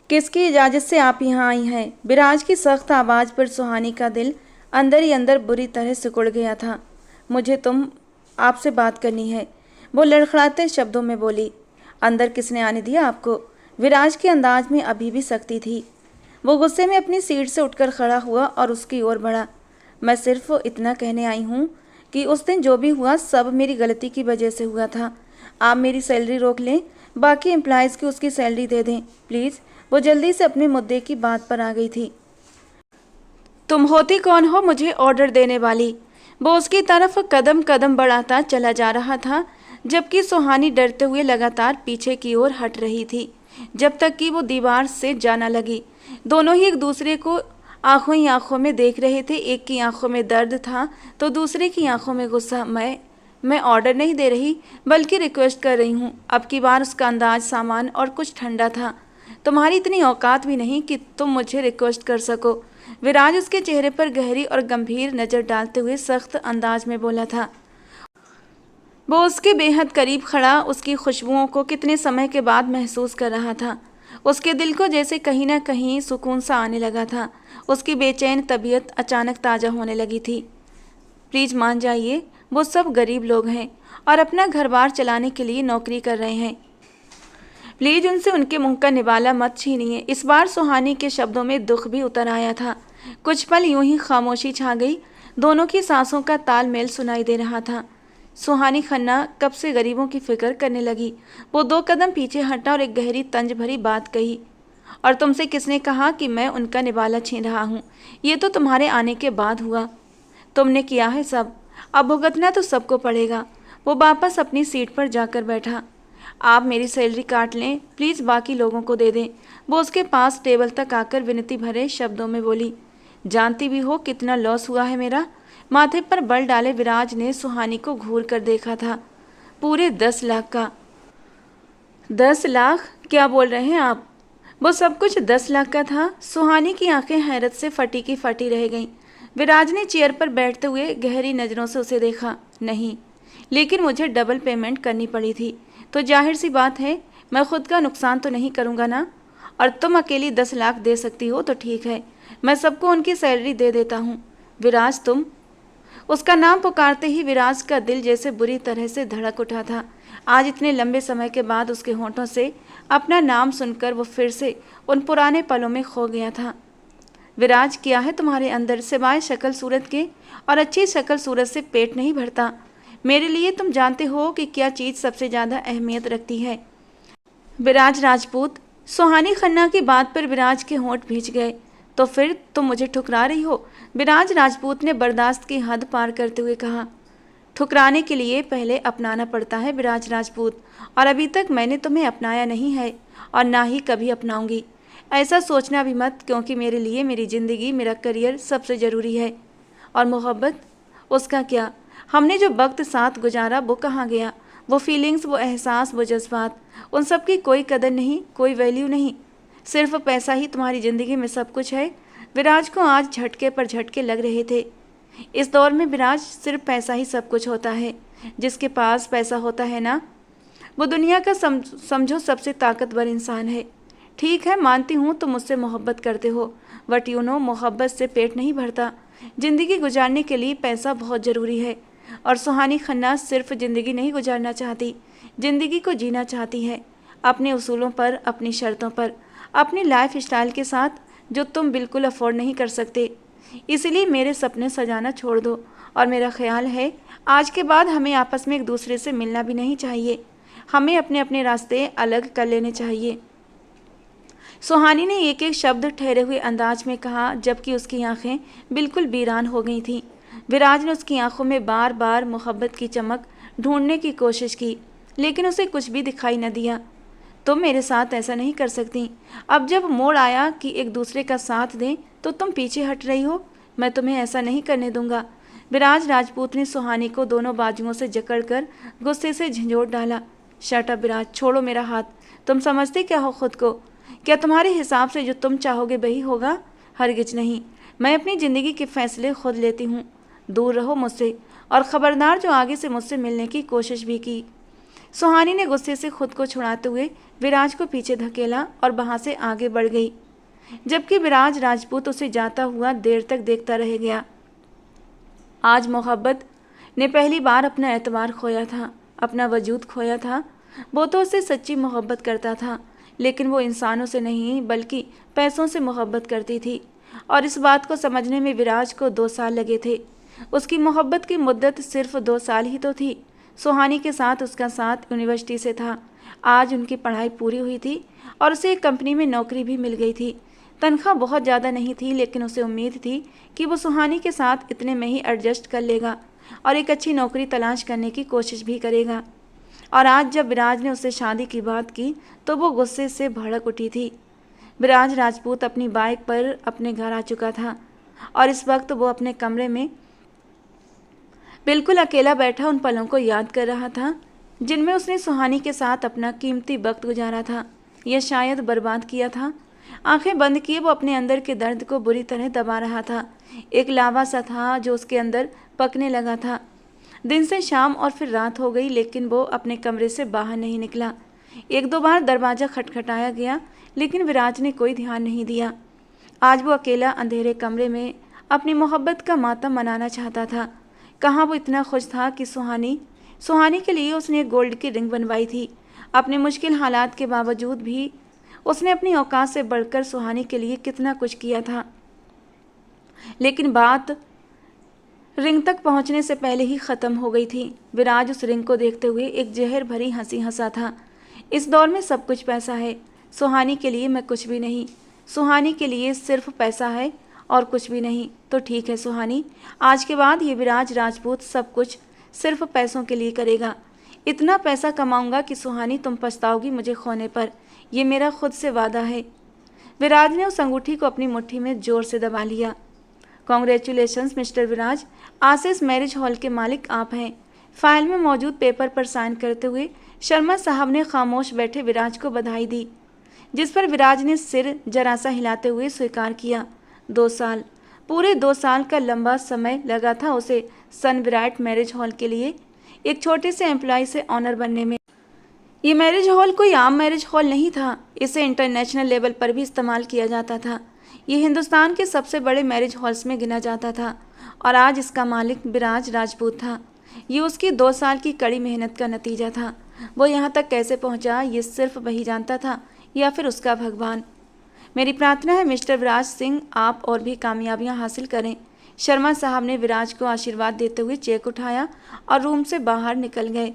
किसकी इजाज़त से आप यहाँ आई हैं? विराज की सख्त आवाज़ पर सुहानी का दिल अंदर ही अंदर बुरी तरह सिकुड़ गया था। मुझे आपसे बात करनी है, वो लड़खड़ाते शब्दों में बोली। अंदर किसने आने दिया आपको? विराज के अंदाज में अभी भी सख्ती थी। वो गुस्से में अपनी सीट से उठकर खड़ा हुआ और उसकी ओर बढ़ा। मैं सिर्फ इतना कहने आई हूँ कि उस दिन जो भी हुआ सब मेरी गलती की वजह से हुआ था। आप मेरी सैलरी रोक लें, बाकी एम्प्लॉयज़ की उसकी सैलरी दे दें प्लीज़। वो जल्दी से अपने मुद्दे की बात पर आ गई थी। तुम होती कौन हो मुझे ऑर्डर देने वाली? वो उसकी तरफ कदम कदम बढ़ाता चला जा रहा था, जबकि सुहानी डरते हुए लगातार पीछे की ओर हट रही थी, जब तक कि वो दीवार से जाना लगी। दोनों ही एक दूसरे को आंखों ही आंखों में देख रहे थे। एक की आंखों में दर्द था तो दूसरे की आंखों में गुस्सा। मैं ऑर्डर नहीं दे रही, बल्कि रिक्वेस्ट कर रही हूँ। अब की बार उसका अंदाज सामान और कुछ ठंडा था। तुम्हारी इतनी औकात भी नहीं कि तुम मुझे रिक्वेस्ट कर सको। विराज उसके चेहरे पर गहरी और गंभीर नज़र डालते हुए सख्त अंदाज में बोला था। वो उसके बेहद करीब खड़ा उसकी खुशबुओं को कितने समय के बाद महसूस कर रहा था। उसके दिल को जैसे कहीं ना कहीं सुकून सा आने लगा था। उसकी बेचैन तबीयत अचानक ताज़ा होने लगी थी। प्लीज़ मान जाइए, वो सब गरीब लोग हैं और अपना घर बार चलाने के लिए नौकरी कर रहे हैं। प्लीज़ उनसे उनके मुंह का निवाला मत छीनिए। इस बार सुहानी के शब्दों में दुख भी उतर आया था। कुछ पल यूं ही खामोशी छा गई। दोनों की सांसों का तालमेल सुनाई दे रहा था। सुहानी खन्ना कब से गरीबों की फिक्र करने लगी। वो 2 कदम पीछे हटा और एक गहरी तंज भरी बात कही। और तुमसे किसने कहा कि मैं उनका निवाला छीन रहा हूँ? ये तो तुम्हारे आने के बाद हुआ। तुमने किया है सब, अब भुगतना तो सबको पड़ेगा। वो वापस अपनी सीट पर जाकर बैठा। आप मेरी सैलरी काट लें प्लीज़, बाकी लोगों को दे दें। वो उसके पास टेबल तक आकर विनती भरे शब्दों में बोली। जानती भी हो कितना लॉस हुआ है मेरा? माथे पर बल डाले विराज ने सुहानी को घूर कर देखा था। पूरे 10 लाख का। 10 लाख? क्या बोल रहे हैं आप? वो सब कुछ 10 लाख का था। सुहानी की आंखें हैरत से फटी की फटी रह गईं। विराज ने चेयर पर बैठते हुए गहरी नज़रों से उसे देखा। नहीं, लेकिन मुझे डबल पेमेंट करनी पड़ी थी, तो जाहिर सी बात है मैं खुद का नुकसान तो नहीं करूँगा ना। और तुम अकेली 10 लाख दे सकती हो तो ठीक है, मैं सबको उनकी सैलरी दे देता हूँ। विराज तुम। उसका नाम पुकारते ही विराज का दिल जैसे बुरी तरह से धड़क उठा था। आज इतने लंबे समय के बाद उसके होंठों से अपना नाम सुनकर वो फिर से उन पुराने पलों में खो गया था। विराज, क्या है तुम्हारे अंदर सिवाय शक्ल सूरत के? और अच्छी शक्ल सूरत से पेट नहीं भरता। मेरे लिए तुम जानते हो कि क्या चीज़ सबसे ज़्यादा अहमियत रखती है? विराज राजपूत। सुहानी खन्ना की बात पर विराज के होंठ भींच गए। तो फिर तुम मुझे ठुकरा रही हो? विराज राजपूत ने बर्दाश्त की हद पार करते हुए कहा। ठुकराने के लिए पहले अपनाना पड़ता है विराज राजपूत, और अभी तक मैंने तुम्हें अपनाया नहीं है और ना ही कभी अपनाऊंगी। ऐसा सोचना भी मत, क्योंकि मेरे लिए मेरी ज़िंदगी, मेरा करियर सबसे ज़रूरी है। और मोहब्बत, उसका क्या? हमने जो वक्त साथ गुजारा वो कहाँ गया? वो फीलिंग्स, वो एहसास, वो जज्बात, उन सब की कोई कदर नहीं, कोई वैल्यू नहीं। सिर्फ पैसा ही तुम्हारी ज़िंदगी में सब कुछ है। विराज को आज झटके पर झटके लग रहे थे। इस दौर में विराज, सिर्फ पैसा ही सब कुछ होता है। जिसके पास पैसा होता है ना, वो दुनिया का समझो सबसे ताकतवर इंसान है। ठीक है, मानती हूँ तुम मुझसे मोहब्बत करते हो, बट यू नो, मोहब्बत से पेट नहीं भरता। ज़िंदगी गुजारने के लिए पैसा बहुत ज़रूरी है। और सुहानी खन्ना सिर्फ ज़िंदगी नहीं गुजारना चाहती, ज़िंदगी को जीना चाहती है, अपने उसूलों पर, अपनी शर्तों पर, अपनी लाइफ स्टाइल के साथ, जो तुम बिल्कुल अफोर्ड नहीं कर सकते। इसलिए मेरे सपने सजाना छोड़ दो। और मेरा ख्याल है आज के बाद हमें आपस में एक दूसरे से मिलना भी नहीं चाहिए। हमें अपने अपने रास्ते अलग कर लेने चाहिए। सुहानी ने एक एक शब्द ठहरे हुए अंदाज में कहा, जबकि उसकी आंखें बिल्कुल वीरान हो गई थीं। विराज ने उसकी आंखों में बार बार मोहब्बत की चमक ढूंढने की कोशिश की, लेकिन उसे कुछ भी दिखाई न दिया। तुम मेरे साथ ऐसा नहीं कर सकती। अब जब मोड़ आया कि एक दूसरे का साथ दें, तो तुम पीछे हट रही हो। मैं तुम्हें ऐसा नहीं करने दूंगा। विराज राजपूत ने सुहानी को दोनों बाजुओं से जकड़कर गुस्से से झंझोड़ डाला। शट अप विराज, छोड़ो मेरा हाथ। तुम समझते क्या हो खुद को? क्या तुम्हारे हिसाब से जो तुम चाहोगे वही होगा? हरगिज नहीं। मैं अपनी ज़िंदगी के फैसले खुद लेती हूँ। दूर रहो मुझसे, और ख़बरदार जो आगे से मुझसे मिलने की कोशिश भी की। सुहानी ने गुस्से से खुद को छुड़ाते हुए विराज को पीछे धकेला और वहां से आगे बढ़ गई, जबकि विराज राजपूत उसे जाता हुआ देर तक देखता रह गया। आज मोहब्बत ने पहली बार अपना एतबार खोया था, अपना वजूद खोया था। वो तो उससे सच्ची मोहब्बत करता था, लेकिन वो इंसानों से नहीं बल्कि पैसों से मोहब्बत करती थी। और इस बात को समझने में विराज को 2 साल लगे थे। उसकी मोहब्बत की मुद्दत सिर्फ 2 साल ही तो थी। सुहानी के साथ उसका साथ यूनिवर्सिटी से था। आज उनकी पढ़ाई पूरी हुई थी और उसे एक कंपनी में नौकरी भी मिल गई थी। तनख्वाह बहुत ज़्यादा नहीं थी, लेकिन उसे उम्मीद थी कि वो सुहानी के साथ इतने में ही एडजस्ट कर लेगा और एक अच्छी नौकरी तलाश करने की कोशिश भी करेगा। और आज जब विराज ने उससे शादी की बात की तो वो गुस्से से भड़क उठी थी। विराज राजपूत अपनी बाइक पर अपने घर आ चुका था और इस वक्त वो अपने कमरे में बिल्कुल अकेला बैठा उन पलों को याद कर रहा था जिनमें उसने सुहानी के साथ अपना कीमती वक्त गुजारा था या शायद बर्बाद किया था। आंखें बंद किए वो अपने अंदर के दर्द को बुरी तरह दबा रहा था। एक लावा सा था जो उसके अंदर पकने लगा था। दिन से शाम और फिर रात हो गई, लेकिन वो अपने कमरे से बाहर नहीं निकला। 1-2 बार दरवाज़ा खटखटाया गया, लेकिन विराज ने कोई ध्यान नहीं दिया। आज वो अकेला अंधेरे कमरे में अपनी मोहब्बत का मातम मनाना चाहता था। कहाँ वो इतना खुश था कि सुहानी के लिए उसने एक गोल्ड की रिंग बनवाई थी। अपने मुश्किल हालात के बावजूद भी उसने अपनी औकात से बढ़कर सुहानी के लिए कितना कुछ किया था। लेकिन बात रिंग तक पहुंचने से पहले ही ख़त्म हो गई थी। विराज उस रिंग को देखते हुए एक जहर भरी हंसी हंसा था। इस दौर में सब कुछ पैसा है। सुहानी के लिए मैं कुछ भी नहीं। सुहानी के लिए सिर्फ पैसा है और कुछ भी नहीं। तो ठीक है सुहानी, आज के बाद ये विराज राजपूत सब कुछ सिर्फ पैसों के लिए करेगा। इतना पैसा कमाऊंगा कि सुहानी तुम पछताओगी मुझे खोने पर। ये मेरा खुद से वादा है। विराज ने उस अंगूठी को अपनी मुट्ठी में जोर से दबा लिया। कॉन्ग्रेचुलेशंस मिस्टर विराज, आशीष मैरिज हॉल के मालिक आप हैं। फाइल में मौजूद पेपर पर साइन करते हुए शर्मा साहब ने खामोश बैठे विराज को बधाई दी, जिस पर विराज ने सिर जरा सा हिलाते हुए स्वीकार किया। 2 साल, पूरे 2 साल का लंबा समय लगा था उसे सनब्राइट मैरिज हॉल के लिए एक छोटे से एम्प्लॉय से ऑनर बनने में। ये मैरिज हॉल कोई आम मैरिज हॉल नहीं था। इसे इंटरनेशनल लेवल पर भी इस्तेमाल किया जाता था। ये हिंदुस्तान के सबसे बड़े मैरिज हॉल्स में गिना जाता था और आज इसका मालिक विराज राजपूत था। ये उसकी 2 साल की कड़ी मेहनत का नतीजा था। वो यहाँ तक कैसे पहुँचा ये सिर्फ वही जानता था या फिर उसका भगवान। मेरी प्रार्थना है मिस्टर विराज सिंह, आप और भी कामयाबियाँ हासिल करें। शर्मा साहब ने विराज को आशीर्वाद देते हुए चेक उठाया और रूम से बाहर निकल गए।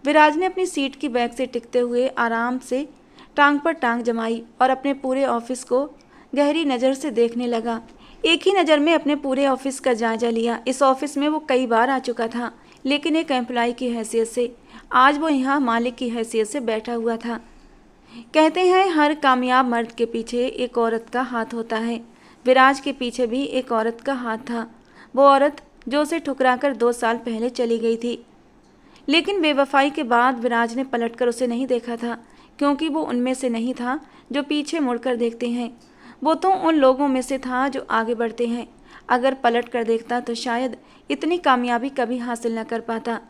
विराज ने अपनी सीट की बैग से टिकते हुए आराम से टांग पर टांग जमाई और अपने पूरे ऑफिस को गहरी नज़र से देखने लगा। एक ही नज़र में अपने पूरे ऑफिस का जायजा लिया। इस ऑफिस में वो कई बार आ चुका था, लेकिन एक एम्प्लॉय की हैसियत से। आज वो यहाँ मालिक की हैसियत से बैठा हुआ था। कहते हैं हर कामयाब मर्द के पीछे एक औरत का हाथ होता है। विराज के पीछे भी एक औरत का हाथ था। वो औरत जो उसे ठुकराकर 2 साल पहले चली गई थी। लेकिन बेवफाई के बाद विराज ने पलटकर उसे नहीं देखा था, क्योंकि वो उनमें से नहीं था जो पीछे मुड़कर देखते हैं। वो तो उन लोगों में से था जो आगे बढ़ते हैं। अगर पलट कर देखता तो शायद इतनी कामयाबी कभी हासिल न कर पाता।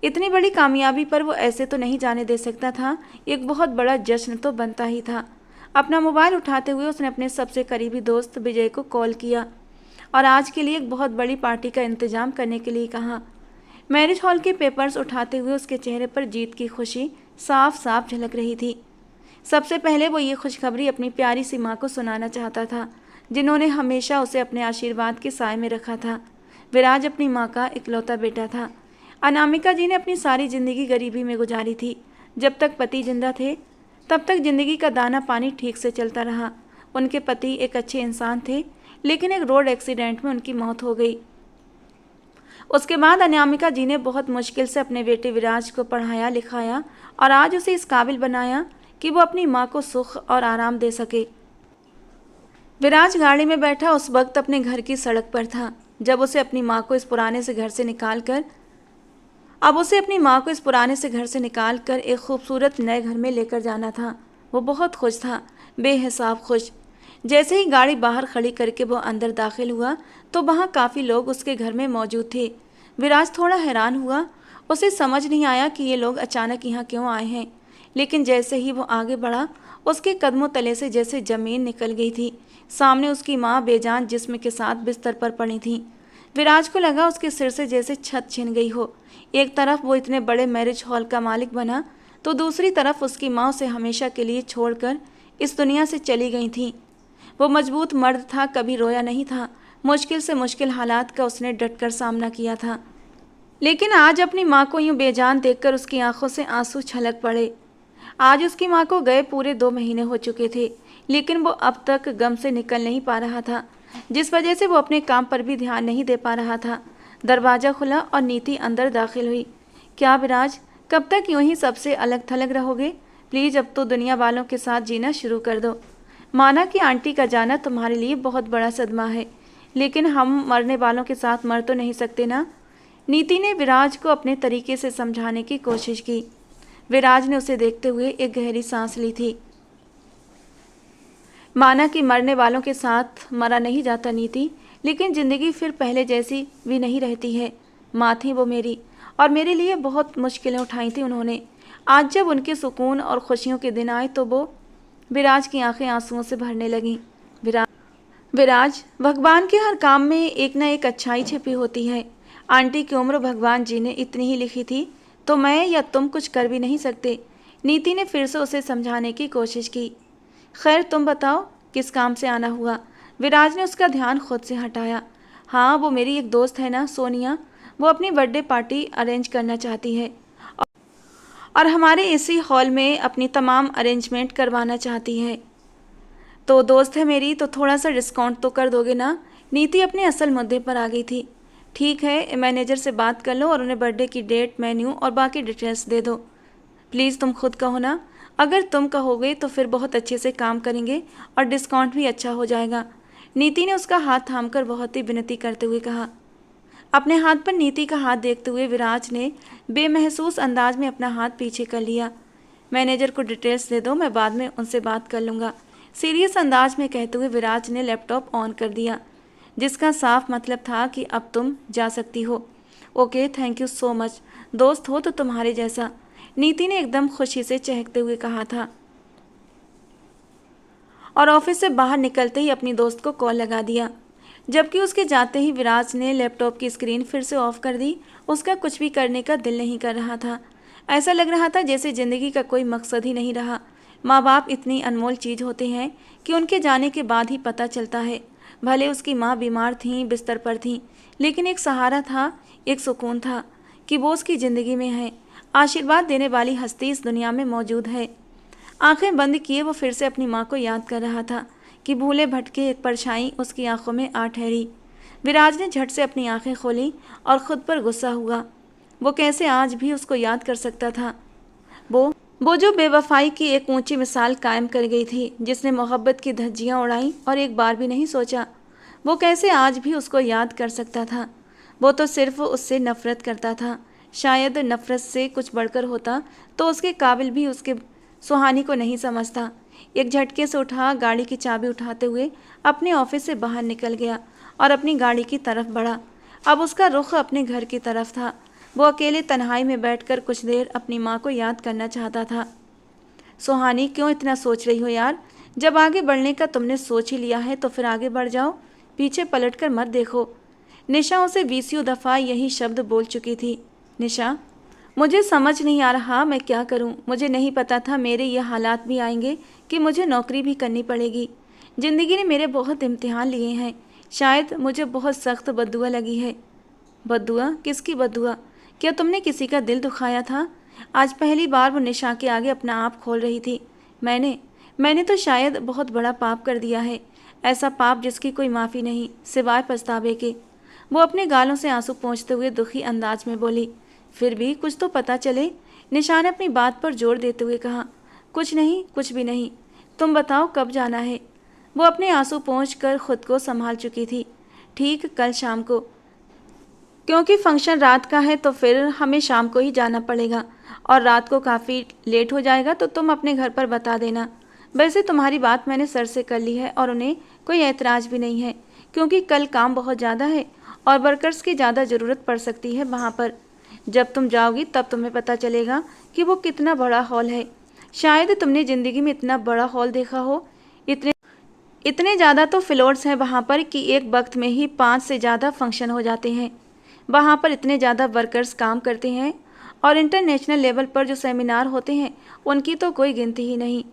इतनी बड़ी कामयाबी पर वो ऐसे तो नहीं जाने दे सकता था। एक बहुत बड़ा जश्न तो बनता ही था। अपना मोबाइल उठाते हुए उसने अपने सबसे करीबी दोस्त विजय को कॉल किया और आज के लिए एक बहुत बड़ी पार्टी का इंतजाम करने के लिए कहा। मैरिज हॉल के पेपर्स उठाते हुए उसके चेहरे पर जीत की खुशी साफ साफ झलक रही थी। सबसे पहले वो ये खुशखबरी अपनी प्यारी सी माँ को सुनाना चाहता था, जिन्होंने हमेशा उसे अपने आशीर्वाद के साए में रखा था। विराज अपनी माँ का इकलौता बेटा था। अनामिका जी ने अपनी सारी ज़िंदगी गरीबी में गुजारी थी। जब तक पति जिंदा थे तब तक ज़िंदगी का दाना पानी ठीक से चलता रहा। उनके पति एक अच्छे इंसान थे, लेकिन एक रोड एक्सीडेंट में उनकी मौत हो गई। उसके बाद अनामिका जी ने बहुत मुश्किल से अपने बेटे विराज को पढ़ाया लिखाया और आज उसे इस काबिल बनाया कि वो अपनी माँ को सुख और आराम दे सके। विराज गाड़ी में बैठा उस वक्त अपने घर की सड़क पर था, जब उसे अपनी माँ को इस पुराने से घर से निकाल कर एक खूबसूरत नए घर में लेकर जाना था। वो बहुत खुश था, बेहिसाब खुश। जैसे ही गाड़ी बाहर खड़ी करके वो अंदर दाखिल हुआ तो वहाँ काफ़ी लोग उसके घर में मौजूद थे। विराज थोड़ा हैरान हुआ। उसे समझ नहीं आया कि ये लोग अचानक यहाँ क्यों आए हैं, लेकिन जैसे ही वो आगे बढ़ा उसके कदमों तले से जैसे जमीन निकल गई थी। सामने उसकी माँ बेजान जिस्म के साथ बिस्तर पर पड़ी थी। विराज को लगा उसके सिर से जैसे छत छिन गई हो। एक तरफ वो इतने बड़े मैरिज हॉल का मालिक बना, तो दूसरी तरफ उसकी माँ उसे हमेशा के लिए छोड़कर इस दुनिया से चली गई थी। वो मजबूत मर्द था, कभी रोया नहीं था। मुश्किल से मुश्किल हालात का उसने डटकर सामना किया था, लेकिन आज अपनी माँ को यूं बेजान देखकर उसकी आंखों से आंसू छलक पड़े। आज उसकी माँ को गए पूरे 2 महीने हो चुके थे, लेकिन वो अब तक गम से निकल नहीं पा रहा था, जिस वजह से वो अपने काम पर भी ध्यान नहीं दे पा रहा था। दरवाज़ा खुला और नीति अंदर दाखिल हुई। क्या विराज, कब तक यूं ही सबसे अलग थलग रहोगे? प्लीज़ अब तो दुनिया वालों के साथ जीना शुरू कर दो। माना कि आंटी का जाना तुम्हारे लिए बहुत बड़ा सदमा है, लेकिन हम मरने वालों के साथ मर तो नहीं सकते ना। नीति ने विराज को अपने तरीके से समझाने की कोशिश की। विराज ने उसे देखते हुए एक गहरी सांस ली थी। माना कि मरने वालों के साथ मरा नहीं जाता नीति, लेकिन ज़िंदगी फिर पहले जैसी भी नहीं रहती है। माँ थी वो मेरी, और मेरे लिए बहुत मुश्किलें उठाई थी उन्होंने। आज जब उनके सुकून और खुशियों के दिन आए तो वो विराज की आंखें आंसुओं से भरने लगीं। विराज, भगवान के हर काम में एक न एक अच्छाई छिपी होती है। आंटी की उम्र भगवान जी ने इतनी ही लिखी थी, तो मैं या तुम कुछ कर भी नहीं सकते। नीति ने फिर से उसे समझाने की कोशिश की। खैर तुम बताओ, किस काम से आना हुआ? विराज ने उसका ध्यान खुद से हटाया। हाँ, वो मेरी एक दोस्त है ना, सोनिया, वो अपनी बर्थडे पार्टी अरेंज करना चाहती है और हमारे इसी हॉल में अपनी तमाम अरेंजमेंट करवाना चाहती है। तो दोस्त है मेरी, तो थोड़ा सा डिस्काउंट तो कर दोगे ना? नीति अपने असल मुद्दे पर आ गई थी। ठीक है, मैनेजर से बात कर लो और उन्हें बर्थडे की डेट, मेन्यू और बाकी डिटेल्स दे दो। प्लीज़ तुम खुद कहो ना। अगर तुम कहोगे तो फिर बहुत अच्छे से काम करेंगे और डिस्काउंट भी अच्छा हो जाएगा। नीति ने उसका हाथ थामकर बहुत ही विनती करते हुए कहा। अपने हाथ पर नीति का हाथ देखते हुए विराज ने बेमहसूस अंदाज में अपना हाथ पीछे कर लिया। मैनेजर को डिटेल्स दे दो, मैं बाद में उनसे बात कर लूँगा। सीरियस अंदाज में कहते हुए विराज ने लैपटॉप ऑन कर दिया, जिसका साफ मतलब था कि अब तुम जा सकती हो। Okay, thank you so much. दोस्त हो तो तुम्हारे जैसा, नीति ने एकदम खुशी से चहकते हुए कहा था, और ऑफिस से बाहर निकलते ही अपनी दोस्त को कॉल लगा दिया। जबकि उसके जाते ही विराज ने लैपटॉप की स्क्रीन फिर से ऑफ कर दी। उसका कुछ भी करने का दिल नहीं कर रहा था। ऐसा लग रहा था जैसे ज़िंदगी का कोई मकसद ही नहीं रहा। माँ बाप इतनी अनमोल चीज़ होते हैं कि उनके जाने के बाद ही पता चलता है। भले उसकी माँ बीमार थीं, बिस्तर पर थीं, लेकिन एक सहारा था, एक सुकून था कि वो उसकी ज़िंदगी में है। आशीर्वाद देने वाली हस्ती इस दुनिया में मौजूद है। आंखें बंद किए वो फिर से अपनी माँ को याद कर रहा था कि भूले भटके एक परछाई उसकी आंखों में आ ठहरी। विराज ने झट से अपनी आंखें खोली और खुद पर गुस्सा हुआ। वो कैसे आज भी उसको याद कर सकता था? वो जो बेवफाई की एक ऊंची मिसाल कायम कर गई थी, जिसने मोहब्बत की धज्जियाँ उड़ाई और एक बार भी नहीं सोचा। वो कैसे आज भी उसको याद कर सकता था? वो तो सिर्फ उससे नफरत करता था। शायद नफरत से कुछ बढ़कर होता तो उसके काबिल भी उसके सुहानी को नहीं समझता। एक झटके से उठा, गाड़ी की चाबी उठाते हुए अपने ऑफिस से बाहर निकल गया और अपनी गाड़ी की तरफ बढ़ा। अब उसका रुख अपने घर की तरफ था। वो अकेले तन्हाई में बैठकर कुछ देर अपनी माँ को याद करना चाहता था। सुहानी, क्यों इतना सोच रही हो यार? जब आगे बढ़ने का तुमने सोच ही लिया है तो फिर आगे बढ़ जाओ, पीछे पलटकर मत देखो। निशा उसे 20 दफ़ा यही शब्द बोल चुकी थी। निशा, मुझे समझ नहीं आ रहा मैं क्या करूं। मुझे नहीं पता था मेरे ये हालात भी आएंगे कि मुझे नौकरी भी करनी पड़ेगी। ज़िंदगी ने मेरे बहुत इम्तिहान लिए हैं। शायद मुझे बहुत सख्त बद्दुआ लगी है। बद्दुआ? किसकी बद्दुआ? क्या तुमने किसी का दिल दुखाया था? आज पहली बार वो निशा के आगे अपना आप खोल रही थी। मैंने तो शायद बहुत बड़ा पाप कर दिया है, ऐसा पाप जिसकी कोई माफ़ी नहीं सिवाय पछतावे के। वो अपने गालों से आंसू पोंछते हुए दुखी अंदाज में बोली। फिर भी कुछ तो पता चले, निशा ने अपनी बात पर जोर देते हुए कहा। कुछ नहीं, कुछ भी नहीं। तुम बताओ कब जाना है? वो अपने आंसू पोंछकर खुद को संभाल चुकी थी। ठीक कल शाम को, क्योंकि फंक्शन रात का है तो फिर हमें शाम को ही जाना पड़ेगा और रात को काफ़ी लेट हो जाएगा तो तुम अपने घर पर बता देना। वैसे तुम्हारी बात मैंने सर से कर ली है और उन्हें कोई ऐतराज़ भी नहीं है, क्योंकि कल काम बहुत ज़्यादा है और वर्कर्स की ज़्यादा ज़रूरत पड़ सकती है वहाँ पर। जब तुम जाओगी तब तुम्हें पता चलेगा कि वो कितना बड़ा हॉल है। शायद तुमने ज़िंदगी में इतना बड़ा हॉल देखा हो। इतने इतने ज़्यादा तो फ्लोर्स हैं वहाँ पर कि एक वक्त में ही 5 से ज़्यादा फंक्शन हो जाते हैं। वहाँ पर इतने ज़्यादा वर्कर्स काम करते हैं और इंटरनेशनल लेवल पर जो सेमिनार होते हैं उनकी तो कोई गिनती ही नहीं।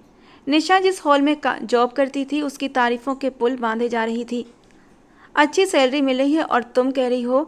निशा जिस हॉल में जॉब करती थी उसकी तारीफ़ों के पुल बांधे जा रही थी। अच्छी सैलरी मिल रही है और तुम कह रही हो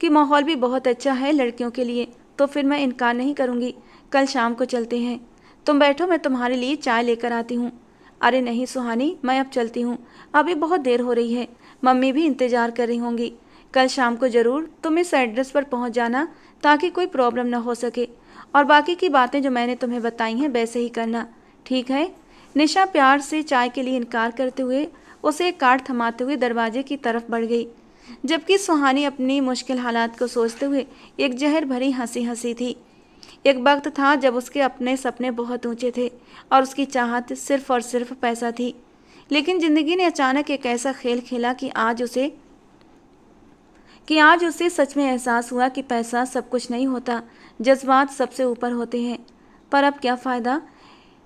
कि माहौल भी बहुत अच्छा है लड़कियों के लिए, तो फिर मैं इनकार नहीं करूँगी। कल शाम को चलते हैं। तुम बैठो, मैं तुम्हारे लिए चाय लेकर आती हूँ। अरे नहीं सुहानी, मैं अब चलती हूँ, अभी बहुत देर हो रही है, मम्मी भी इंतज़ार कर रही होंगी। कल शाम को ज़रूर तुम इस एड्रेस पर पहुँच जाना ताकि कोई प्रॉब्लम ना हो सके, और बाकी की बातें जो मैंने तुम्हें बताई हैं वैसे ही करना, ठीक है? निशा प्यार से चाय के लिए इनकार करते हुए उसे एक कार्ड थमाते हुए दरवाजे की तरफ बढ़ गई, जबकि सुहानी अपनी मुश्किल हालात को सोचते हुए एक जहर भरी हंसी हंसी थी। एक वक्त था जब उसके अपने सपने बहुत ऊंचे थे और उसकी चाहत सिर्फ और सिर्फ पैसा थी, लेकिन ज़िंदगी ने अचानक एक ऐसा खेल खेला कि आज उसे सच में एहसास हुआ कि पैसा सब कुछ नहीं होता, जज्बात सबसे ऊपर होते हैं। पर अब क्या फ़ायदा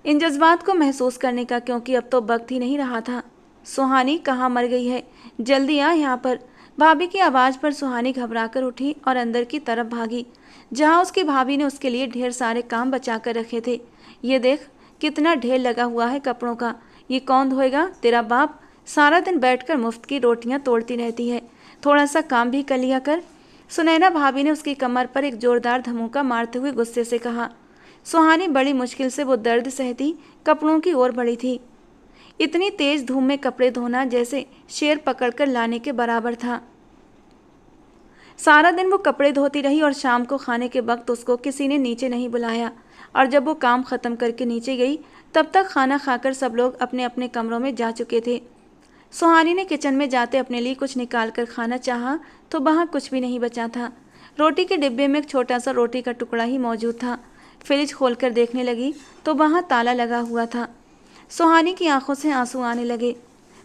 इन जज्बात को महसूस करने का, क्योंकि अब तो वक्त ही नहीं रहा था। सुहानी कहाँ मर गई है? जल्दी आ यहाँ पर। भाभी की आवाज़ पर सुहानी घबराकर उठी और अंदर की तरफ भागी, जहाँ उसकी भाभी ने उसके लिए ढेर सारे काम बचा कर रखे थे। ये देख कितना ढेर लगा हुआ है कपड़ों का, ये कौन धोएगा? तेरा बाप सारा दिन बैठकर मुफ्त की रोटियां तोड़ती रहती है, थोड़ा सा काम भी कर लिया कर। सुनैना भाभी ने उसकी कमर पर एक जोरदार धमूका मारते हुए गुस्से से कहा। सुहानी बड़ी मुश्किल से वो दर्द सहती कपड़ों की ओर बढ़ी थी। इतनी तेज धूप में कपड़े धोना जैसे शेर पकड़कर लाने के बराबर था। सारा दिन वो कपड़े धोती रही और शाम को खाने के वक्त उसको किसी ने नीचे नहीं बुलाया, और जब वो काम ख़त्म करके नीचे गई तब तक खाना खाकर सब लोग अपने अपने कमरों में जा चुके थे। सुहानी ने किचन में जाते अपने लिए कुछ निकाल कर खाना चाहा तो वहाँ कुछ भी नहीं बचा था। रोटी के डिब्बे में एक छोटा सा रोटी का टुकड़ा ही मौजूद था। फ्रिज खोलकर देखने लगी तो वहाँ ताला लगा हुआ था। सुहानी की आंखों से आंसू आने लगे।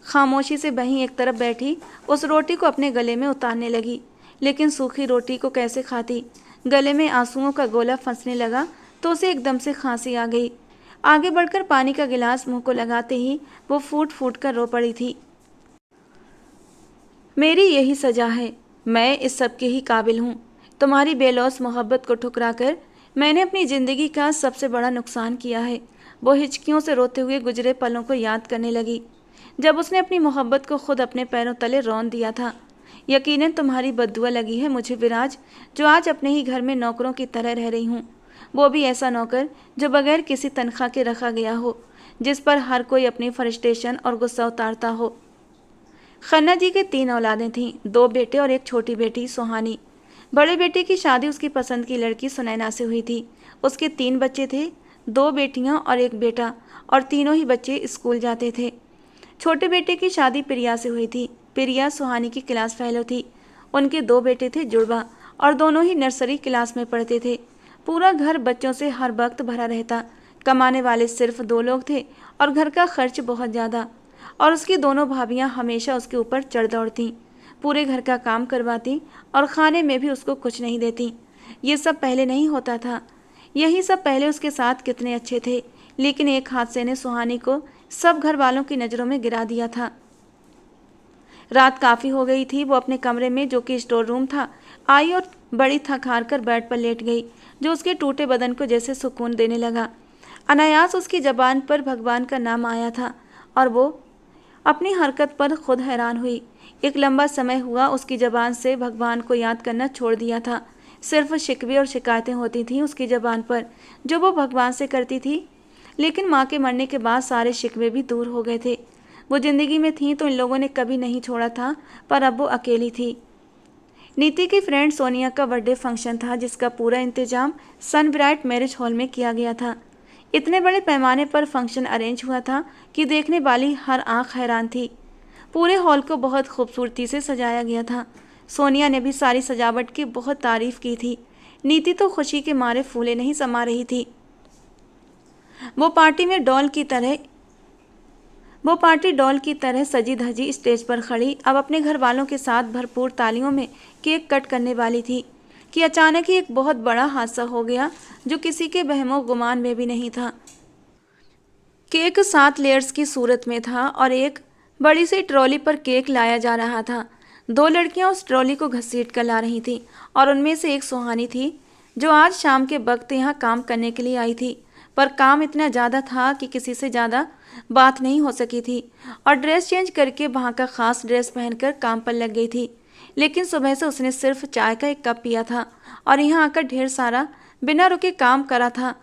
खामोशी से बही एक तरफ बैठी उस रोटी को अपने गले में उतारने लगी, लेकिन सूखी रोटी को कैसे खाती? गले में आंसुओं का गोला फंसने लगा तो उसे एकदम से खांसी आ गई। आगे बढ़कर पानी का गिलास मुंह को लगाते ही वो फूट फूट कर रो पड़ी थी। मेरी यही सजा है, मैं इस सब के ही काबिल हूँ। तुम्हारी बेलौस मोहब्बत को ठुकरा कर मैंने अपनी ज़िंदगी का सबसे बड़ा नुकसान किया है। वो हिचकियों से रोते हुए गुजरे पलों को याद करने लगी, जब उसने अपनी मोहब्बत को खुद अपने पैरों तले रौंद दिया था। यकीनन तुम्हारी बद्दुआ लगी है मुझे विराज, जो आज अपने ही घर में नौकरों की तरह रह रही हूँ, वो भी ऐसा नौकर जो बगैर किसी तनख्वाह के रखा गया हो, जिस पर हर कोई अपनी फ्रस्ट्रेशन और गुस्सा उतारता हो। खन्ना जी के 3 औलादें थीं, 2 बेटे और एक छोटी बेटी सुहानी। बड़े बेटे की शादी उसकी पसंद की लड़की सुनैना से हुई थी। उसके 3 बच्चे थे, 2 बेटियां और 1 बेटा, और तीनों ही बच्चे स्कूल जाते थे। छोटे बेटे की शादी प्रिया से हुई थी। प्रिया सुहानी की क्लास फेलो थी। उनके 2 बेटे थे जुड़वा, और दोनों ही नर्सरी क्लास में पढ़ते थे। पूरा घर बच्चों से हर वक्त भरा रहता। कमाने वाले सिर्फ 2 लोग थे और घर का खर्च बहुत ज़्यादा, और उसकी दोनों भाभियां हमेशा उसके ऊपर चढ़ दौड़ती, पूरे घर का काम करवाती और खाने में भी उसको कुछ नहीं देती। ये सब पहले नहीं होता था। यही सब पहले उसके साथ कितने अच्छे थे, लेकिन एक हादसे ने सुहानी को सब घर वालों की नज़रों में गिरा दिया था। रात काफ़ी हो गई थी। वो अपने कमरे में, जो कि स्टोर रूम था, आई और बड़ी थक हार कर बेड पर लेट गई, जो उसके टूटे बदन को जैसे सुकून देने लगा। अनायास उसकी ज़बान पर भगवान का नाम आया था और वो अपनी हरकत पर खुद हैरान हुई। एक लंबा समय हुआ उसकी ज़बान से भगवान को याद करना छोड़ दिया था। सिर्फ शिकवे और शिकायतें होती थीं उसकी ज़बान पर, जो वो भगवान से करती थी। लेकिन माँ के मरने के बाद सारे शिकवे भी दूर हो गए थे। वो ज़िंदगी में थी तो इन लोगों ने कभी नहीं छोड़ा था, पर अब वो अकेली थी। नीति की फ्रेंड सोनिया का बर्थडे फंक्शन था, जिसका पूरा इंतजाम सन ब्राइट मैरिज हॉल में किया गया था। इतने बड़े पैमाने पर फंक्शन अरेंज हुआ था कि देखने वाली हर आंख हैरान थी। पूरे हॉल को बहुत खूबसूरती से सजाया गया था। सोनिया ने भी सारी सजावट की बहुत तारीफ की थी। नीति तो खुशी के मारे फूले नहीं समा रही थी। वो पार्टी डॉल की तरह सजी धजी स्टेज पर खड़ी अब अपने घर वालों के साथ भरपूर तालियों में केक कट करने वाली थी। कि अचानक ही एक बहुत बड़ा हादसा हो गया जो किसी के वहमो गुमान में भी नहीं था। केक 7 लेयर्स की सूरत में था और एक बड़ी सी ट्रॉली पर केक लाया जा रहा था। 2 लड़कियां उस ट्रॉली को घसीट कर ला रही थीं और उनमें से एक सुहानी थी जो आज शाम के वक्त यहाँ काम करने के लिए आई थी। पर काम इतना ज़्यादा था कि किसी से ज़्यादा बात नहीं हो सकी थी और ड्रेस चेंज करके वहाँ का ख़ास ड्रेस पहनकर काम पर लग गई थी। लेकिन सुबह से उसने सिर्फ चाय का एक कप पिया था और यहाँ आकर ढेर सारा बिना रुके काम करा था।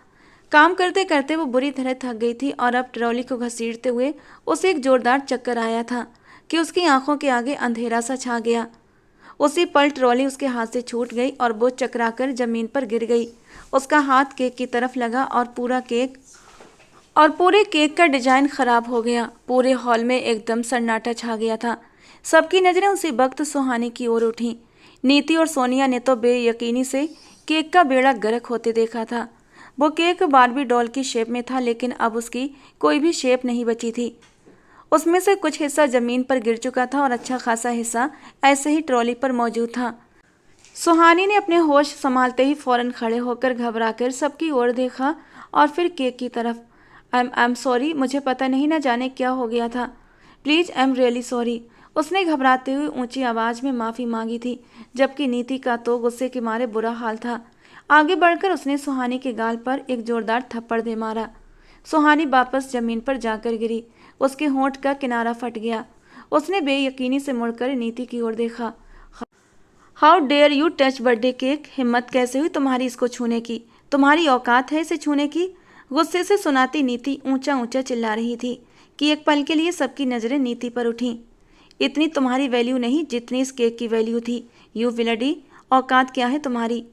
काम करते करते वो बुरी तरह थक गई थी और अब ट्रॉली को घसीटते हुए उसे एक जोरदार चक्कर आया था कि उसकी आंखों के आगे अंधेरा सा छा गया। उसी पल ट्रॉली उसके हाथ से छूट गई और वो चकराकर जमीन पर गिर गई। उसका हाथ केक की तरफ लगा और पूरे केक का डिजाइन खराब हो गया। पूरे हॉल में एकदम सन्नाटा छा गया था। सबकी नज़रें उसी वक्त सुहानी की ओर उठीं। नीति और सोनिया ने तो बेयकीनी से केक का बेड़ा गर्क होते देखा था। वो केक बारबी डॉल की शेप में था, लेकिन अब उसकी कोई भी शेप नहीं बची थी। उसमें से कुछ हिस्सा जमीन पर गिर चुका था और अच्छा खासा हिस्सा ऐसे ही ट्रॉली पर मौजूद था। सुहानी ने अपने होश संभालते ही फौरन खड़े होकर घबराकर सबकी ओर देखा और फिर केक की तरफ। आई एम सॉरी, मुझे पता नहीं, ना जाने क्या हो गया था। Please, I am really sorry. उसने घबराते हुए ऊंची आवाज़ में माफ़ी मांगी थी, जबकि नीति का तो गुस्से के मारे बुरा हाल था। आगे बढ़कर उसने सुहानी के गाल पर एक जोरदार थप्पड़ दे मारा। सुहानी वापस जमीन पर जाकर गिरी। उसके होंठ का किनारा फट गया। उसने बेयकीनी से मुड़कर नीति की ओर देखा। How dare you touch birthday cake, हिम्मत कैसे हुई तुम्हारी इसको छूने की? तुम्हारी औकात है इसे छूने की? गुस्से से सुनाती नीति ऊंचा ऊंचा चिल्ला रही थी कि एक पल के लिए सबकी नज़रें नीति पर उठीं। इतनी तुम्हारी वैल्यू नहीं जितनी इस केक की वैल्यू थी। यू विलडी, औकात क्या है तुम्हारी?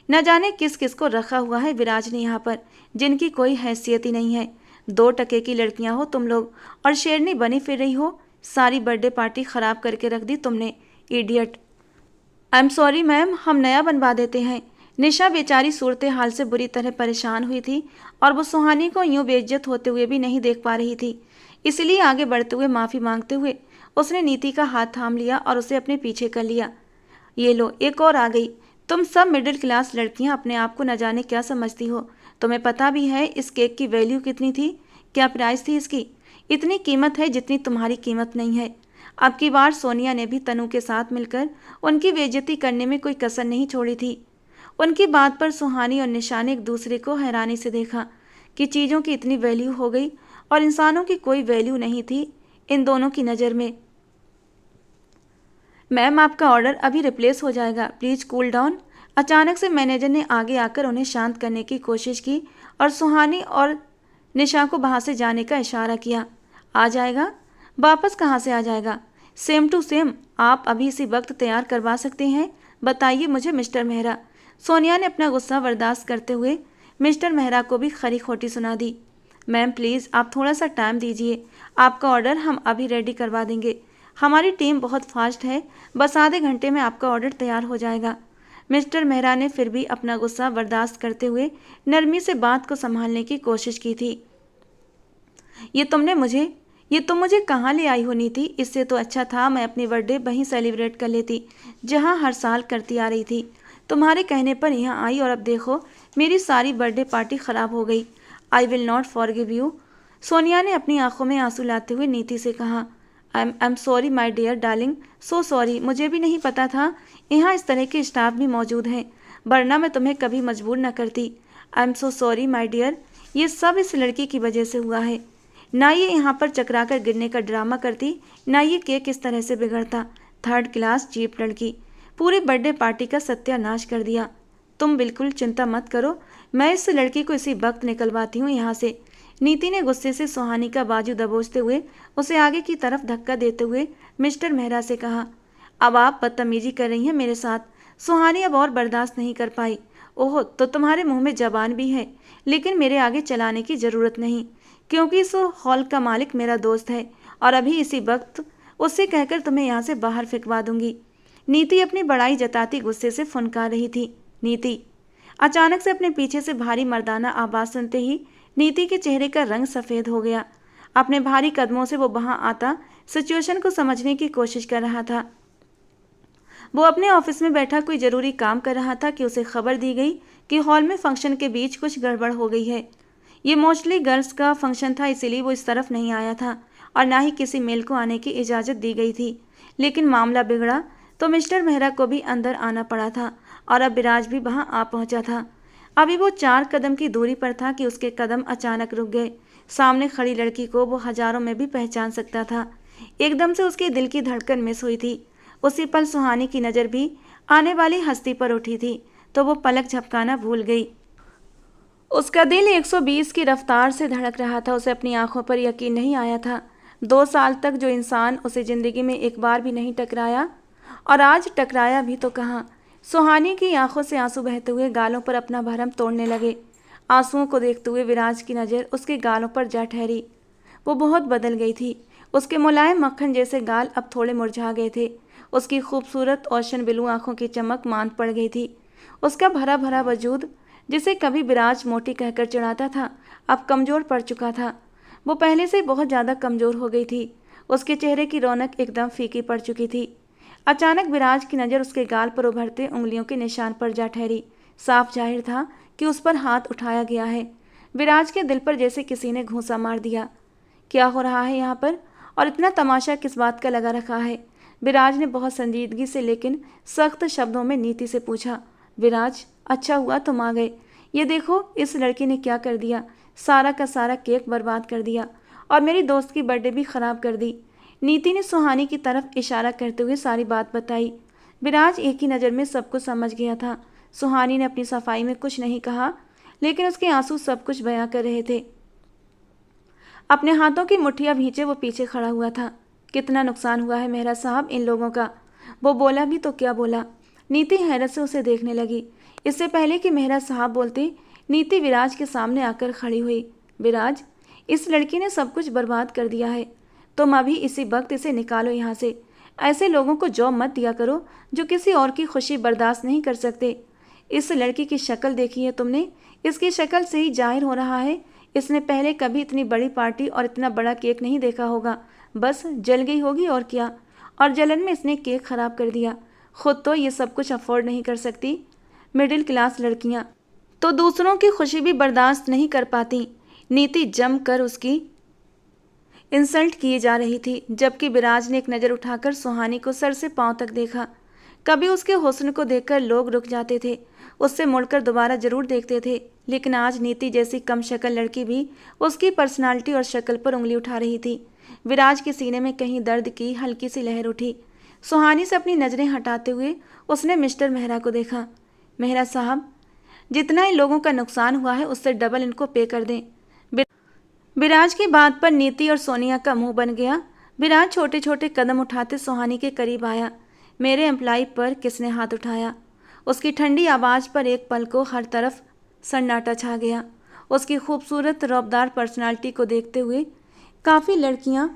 न जाने किस किस को रखा हुआ है विराज ने यहाँ पर, जिनकी कोई हैसियत ही नहीं है। 2 टके की लड़कियाँ हो तुम लोग और शेरनी बनी फिर रही हो। सारी बर्थडे पार्टी ख़राब करके रख दी तुमने, idiot. I am sorry ma'am, हम नया बनवा देते हैं। निशा बेचारी सूरत हाल से बुरी तरह परेशान हुई थी और वो सुहानी को यूं बेइज्जत होते हुए भी नहीं देख पा रही थी। इसलिए आगे बढ़ते हुए माफ़ी मांगते हुए उसने नीति का हाथ थाम लिया और उसे अपने पीछे कर लिया। ये लो, एक और आ गई। तुम सब मिडिल क्लास लड़कियां अपने आप को न जाने क्या समझती हो। तुम्हें पता भी है इस केक की वैल्यू कितनी थी? क्या प्राइस थी इसकी? इतनी कीमत है जितनी तुम्हारी कीमत नहीं है। अब की बार सोनिया ने भी तनु के साथ मिलकर उनकी बेइज्जती करने में कोई कसर नहीं छोड़ी थी। उनकी बात पर सुहानी और निशा ने एक दूसरे को हैरानी से देखा कि चीज़ों की इतनी वैल्यू हो गई और इंसानों की कोई वैल्यू नहीं थी इन दोनों की नज़र में। मैम, आपका ऑर्डर अभी रिप्लेस हो जाएगा, प्लीज़ कूल डाउन। अचानक से मैनेजर ने आगे आकर उन्हें शांत करने की कोशिश की और सुहानी और निशा को वहाँ से जाने का इशारा किया। आ जाएगा? वापस कहाँ से आ जाएगा? Same to same. आप अभी इसी वक्त तैयार करवा सकते हैं? बताइए मुझे मिस्टर मेहरा। सोनिया ने अपना गुस्सा बर्दाश्त करते हुए मिस्टर मेहरा को भी खरी खोटी सुना दी। मैम प्लीज़, आप थोड़ा सा टाइम दीजिए, आपका ऑर्डर हम अभी रेडी करवा देंगे। हमारी टीम बहुत फास्ट है, बस आधे घंटे में आपका ऑर्डर तैयार हो जाएगा। मिस्टर मेहरा ने फिर भी अपना गुस्सा बर्दाश्त करते हुए नरमी से बात को संभालने की कोशिश की थी। ये तुम मुझे कहाँ ले आई हो नीति? इससे तो अच्छा था मैं अपनी बर्थडे वहीं सेलिब्रेट कर लेती जहाँ हर साल करती आ रही थी। तुम्हारे कहने पर यहाँ आई और अब देखो मेरी सारी बर्थडे पार्टी ख़राब हो गई। I will not forgive you. Sonia ने अपनी आंखों में आंसू लाते हुए नीति से कहा। I am sorry my dear darling, so sorry. मुझे भी नहीं पता था यहाँ इस तरह के स्टाफ भी मौजूद हैं, वरना मैं तुम्हें कभी मजबूर न करती। I am so sorry my dear, ये सब इस लड़की की वजह से हुआ है। ना ये यहाँ पर चकरा कर गिरने का ड्रामा करती, ना ये केक इस तरह से बिगड़ता। 3rd क्लास चीप लड़की, पूरी बर्थडे पार्टी का सत्यानाश कर दिया। तुम बिल्कुल चिंता मत करो, मैं इस लड़की को इसी वक्त निकलवाती हूँ यहाँ से। नीति ने गुस्से से सुहानी का बाजू दबोचते हुए उसे आगे की तरफ धक्का देते हुए मिस्टर मेहरा से कहा। अब आप बदतमीजी कर रही हैं मेरे साथ। सुहानी अब और बर्दाश्त नहीं कर पाई। ओह, तो तुम्हारे मुंह में जबान भी है, लेकिन मेरे आगे चलाने की ज़रूरत नहीं, क्योंकि इस हॉल का मालिक मेरा दोस्त है और अभी इसी वक्त उससे कहकर तुम्हें यहाँ से बाहर फेंकवा दूंगी। नीति अपनी बड़ाई जताती गुस्से से फुनकार रही थी। नीति। अचानक से अपने पीछे से भारी मर्दाना आवाज़ सुनते ही नीति के चेहरे का रंग सफ़ेद हो गया। अपने भारी कदमों से वो वहाँ आता सिचुएशन को समझने की कोशिश कर रहा था। वो अपने ऑफिस में बैठा कोई ज़रूरी काम कर रहा था कि उसे खबर दी गई कि हॉल में फंक्शन के बीच कुछ गड़बड़ हो गई है। ये मोस्टली गर्ल्स का फंक्शन था, इसीलिए वो इस तरफ नहीं आया था और ना ही किसी मेल को आने की इजाज़त दी गई थी। लेकिन मामला बिगड़ा तो मिस्टर मेहरा को भी अंदर आना पड़ा था और अब विराज भी वहाँ आ पहुँचा था। अभी वो 4 कदम की दूरी पर था कि उसके कदम अचानक रुक गए। सामने खड़ी लड़की को वो हजारों में भी पहचान सकता था। एकदम से उसके दिल की धड़कन मिस हुई थी। उसी पल सुहानी की नज़र भी आने वाली हस्ती पर उठी थी तो वो पलक झपकाना भूल गई। उसका दिल 120 की रफ्तार से धड़क रहा था। उसे अपनी आंखों पर यकीन नहीं आया था। 2 साल तक जो इंसान उसे ज़िंदगी में एक बार भी नहीं टकराया और आज टकराया भी तो कहाँ। सुहानी की आंखों से आंसू बहते हुए गालों पर अपना भरम तोड़ने लगे। आंसुओं को देखते हुए विराज की नज़र उसके गालों पर जा ठहरी। वो बहुत बदल गई थी। उसके मुलायम मक्खन जैसे गाल अब थोड़े मुरझा गए थे। उसकी खूबसूरत ओशन ब्लू आंखों की चमक मांद पड़ गई थी। उसका भरा भरा वजूद, जिसे कभी विराज मोटी कहकर चिढ़ाता था, अब कमज़ोर पड़ चुका था। वो पहले से बहुत ज़्यादा कमज़ोर हो गई थी। उसके चेहरे की रौनक एकदम फीकी पड़ चुकी थी। अचानक विराज की नज़र उसके गाल पर उभरते उंगलियों के निशान पर जा ठहरी। साफ जाहिर था कि उस पर हाथ उठाया गया है। विराज के दिल पर जैसे किसी ने घूंसा मार दिया। क्या हो रहा है यहाँ पर और इतना तमाशा किस बात का लगा रखा है? विराज ने बहुत संजीदगी से लेकिन सख्त शब्दों में नीति से पूछा। विराज, अच्छा हुआ तुम आ गए। ये देखो इस लड़की ने क्या कर दिया। सारा का सारा केक बर्बाद कर दिया और मेरी दोस्त की बर्थडे भी ख़राब कर दी। नीति ने सुहानी की तरफ इशारा करते हुए सारी बात बताई। विराज एक ही नज़र में सब कुछ समझ गया था। सुहानी ने अपनी सफाई में कुछ नहीं कहा, लेकिन उसके आंसू सब कुछ बयां कर रहे थे। अपने हाथों की मुट्ठियां भींचे वो पीछे खड़ा हुआ था। कितना नुकसान हुआ है मेहरा साहब इन लोगों का। वो बोला भी तो क्या बोला। नीति हैरत से उसे देखने लगी। इससे पहले कि मेहरा साहब बोलते, नीति विराज के सामने आकर खड़ी हुई। विराज, इस लड़की ने सब कुछ बर्बाद कर दिया है। तुम अभी इसी वक्त इसे निकालो यहाँ से। ऐसे लोगों को जॉब मत दिया करो जो किसी और की खुशी बर्दाश्त नहीं कर सकते। इस लड़की की शक्ल देखी है तुमने? इसकी शक्ल से ही जाहिर हो रहा है इसने पहले कभी इतनी बड़ी पार्टी और इतना बड़ा केक नहीं देखा होगा। बस जल गई होगी और क्या। और जलन में इसने केक खराब कर दिया। खुद तो ये सब कुछ अफोर्ड नहीं कर सकती। मिडिल क्लास लड़कियां तो दूसरों की खुशी भी बर्दाश्त नहीं कर पाती। नीति जम कर उसकी इंसल्ट किए जा रही थी, जबकि विराज ने एक नज़र उठाकर सुहानी को सर से पांव तक देखा। कभी उसके हुस्न को देखकर लोग रुक जाते थे, उससे मुड़कर दोबारा जरूर देखते थे, लेकिन आज नीति जैसी कम शक्ल लड़की भी उसकी पर्सनालिटी और शक्ल पर उंगली उठा रही थी। विराज के सीने में कहीं दर्द की हल्की सी लहर उठी। सुहानी से अपनी नज़रें हटाते हुए उसने मिस्टर मेहरा को देखा। मेहरा साहब, जितना इन लोगों का नुकसान हुआ है उससे डबल इनको पे कर दें। विराज की बात पर नीति और सोनिया का मुंह बन गया। विराज छोटे छोटे कदम उठाते सुहानी के करीब आया। मेरे एम्प्लाई पर किसने हाथ उठाया? उसकी ठंडी आवाज़ पर एक पल को हर तरफ सन्नाटा छा गया। उसकी खूबसूरत रौबदार पर्सनालिटी को देखते हुए काफ़ी लड़कियां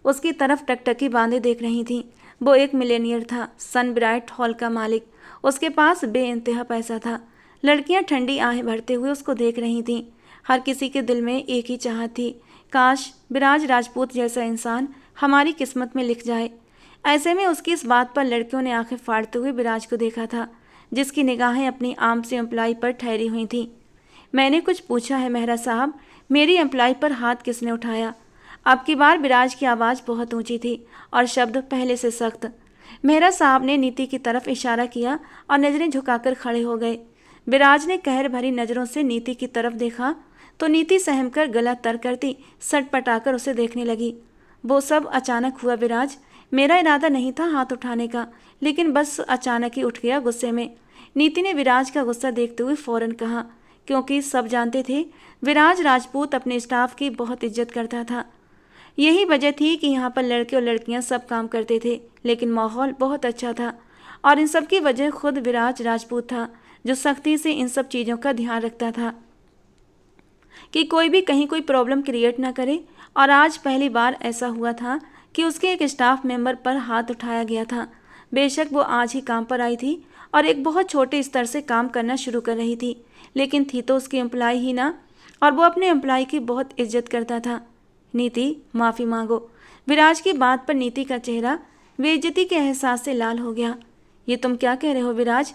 उसकी तरफ टकटकी बांधे देख रही थीं। वो एक मिलेनियर था, सन ब्राइट हॉल का मालिक। उसके पास बेइंतहा पैसा था। लड़कियां ठंडी आहें भरते हुए उसको देख रही थीं। हर किसी के दिल में एक ही चाहत थी, काश विराज राजपूत जैसा इंसान हमारी किस्मत में लिख जाए। ऐसे में उसकी इस बात पर लड़कियों ने आंखें फाड़ते हुए विराज को देखा था, जिसकी निगाहें अपनी आम से एम्प्लाई पर ठहरी हुई थीं। मैंने कुछ पूछा है मेहरा साहब, मेरी एम्प्लाई पर हाथ किसने उठाया? अब की बार विराज की आवाज़ बहुत ऊंची थी और शब्द पहले से सख्त। मेहरा साहब ने नीति की तरफ इशारा किया और नज़रें झुकाकर खड़े हो गए। विराज ने कहर भरी नज़रों से नीति की तरफ देखा तो नीति सहमकर गला तर करती सटपटाकर उसे देखने लगी। वो सब अचानक हुआ विराज। मेरा इरादा नहीं था हाथ उठाने का, लेकिन बस अचानक ही उठ गया गुस्से में। नीति ने विराज का गुस्सा देखते हुए फौरन कहा, क्योंकि सब जानते थे विराज राजपूत अपने स्टाफ की बहुत इज्जत करता था। यही वजह थी कि यहाँ पर लड़के और लड़कियाँ सब काम करते थे, लेकिन माहौल बहुत अच्छा था। और इन सब की वजह खुद विराज राजपूत था, जो सख्ती से इन सब चीज़ों का ध्यान रखता था कि कोई भी कहीं कोई प्रॉब्लम क्रिएट ना करे। और आज पहली बार ऐसा हुआ था कि उसके एक स्टाफ मेंबर पर हाथ उठाया गया था। बेशक वो आज ही काम पर आई थी और एक बहुत छोटे स्तर से काम करना शुरू कर रही थी, लेकिन थी तो उसकी एम्प्लॉय ही ना, और वो अपने एम्प्लॉय की बहुत इज्जत करता था। नीति, माफ़ी मांगो। विराज की बात पर नीति का चेहरा बेइज्जती के एहसास से लाल हो गया। ये तुम क्या कह रहे हो विराज?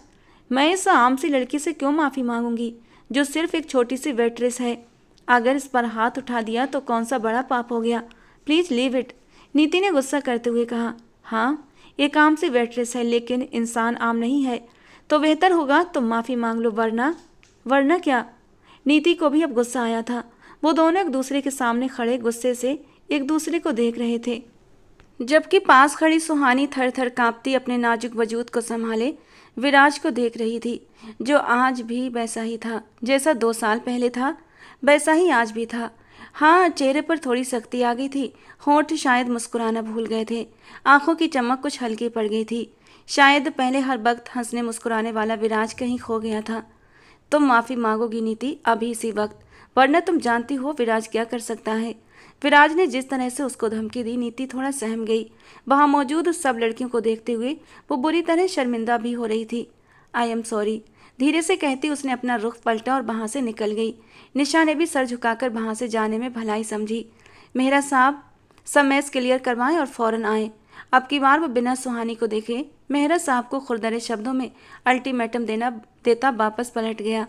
मैं इस आम सी लड़की से क्यों माफ़ी मांगूंगी जो सिर्फ एक छोटी सी वेट्रेस है? अगर इस पर हाथ उठा दिया तो कौन सा बड़ा पाप हो गया? प्लीज़ लीव इट, नीति ने गुस्सा करते हुए कहा। हाँ, एक आम सी वेट्रेस है लेकिन इंसान आम नहीं है, तो बेहतर होगा तुम माफ़ी मांग लो, वरना क्या? नीति को भी अब गुस्सा आया था। वो दोनों एक दूसरे के सामने खड़े गुस्से से एक दूसरे को देख रहे थे, जबकि पास खड़ी सुहानी थर थर कांपती अपने नाजुक वजूद को संभाले विराज को देख रही थी, जो आज भी वैसा ही था जैसा 2 साल पहले था, वैसा ही आज भी था। हाँ, चेहरे पर थोड़ी सख्ती आ गई थी, होंठ शायद मुस्कुराना भूल गए थे, आंखों की चमक कुछ हल्की पड़ गई थी। शायद पहले हर वक्त हंसने मुस्कुराने वाला विराज कहीं खो गया था। तुम माफ़ी मांगोगी नीति, अभी इसी वक्त, वरना तुम जानती हो विराज क्या कर सकता है। विराज ने जिस तरह से उसको धमकी दी, नीति थोड़ा सहम गई। वहां मौजूद सब लड़कियों को देखते हुए वो बुरी तरह शर्मिंदा भी हो रही थी। आई एम सॉरी, धीरे से कहती उसने अपना रुख पलटा और वहां से निकल गई। निशा ने भी सर झुकाकर वहां से जाने में भलाई समझी। मेहरा साहब, सब मैच क्लियर करवाएं और फौरन आए। अब की बार वो बिना सुहानी को देखे मेहरा साहब को खुरदरे शब्दों में अल्टीमेटम देता वापस पलट गया।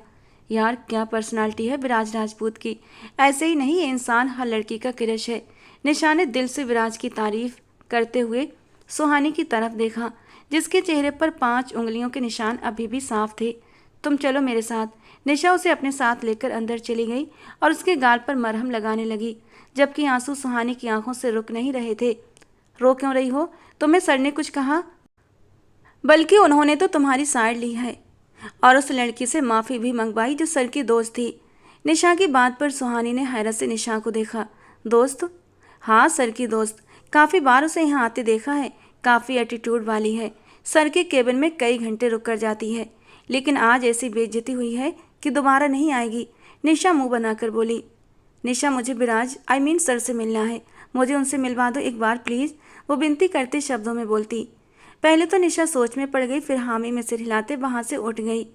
यार, क्या पर्सनालिटी है विराज राजपूत की। ऐसे ही नहीं, ये इंसान हर लड़की का क्रश है। निशा ने दिल से विराज की तारीफ करते हुए सुहानी की तरफ देखा, जिसके चेहरे पर 5 उंगलियों के निशान अभी भी साफ थे। तुम चलो मेरे साथ। निशा उसे अपने साथ लेकर अंदर चली गई और उसके गाल पर मरहम लगाने लगी, जबकि आंसू सुहानी की आंखों से रुक नहीं रहे थे। रो क्यों रही हो? तुम्हें सर ने कुछ कहा? बल्कि उन्होंने तो तुम्हारी साइड ली है और उस लड़की से माफ़ी भी मंगवाई जो सर की दोस्त थी। निशा की बात पर सुहानी ने हैरत से निशा को देखा। दोस्त? हाँ, सर की दोस्त। काफ़ी बार उसे यहाँ आते देखा है, काफ़ी एटीट्यूड वाली है। सर के केबिन में कई घंटे रुक कर जाती है, लेकिन आज ऐसी बेइज्जती हुई है कि दोबारा नहीं आएगी। निशा मुंह बनाकर बोली। निशा, मुझे विराज सर से मिलना है, मुझे उनसे मिलवा दो एक बार प्लीज़, वो विनती करते शब्दों में बोलती। पहले तो निशा सोच में पड़ गई, फिर हामी में सिर हिलाते वहां से उठ गई।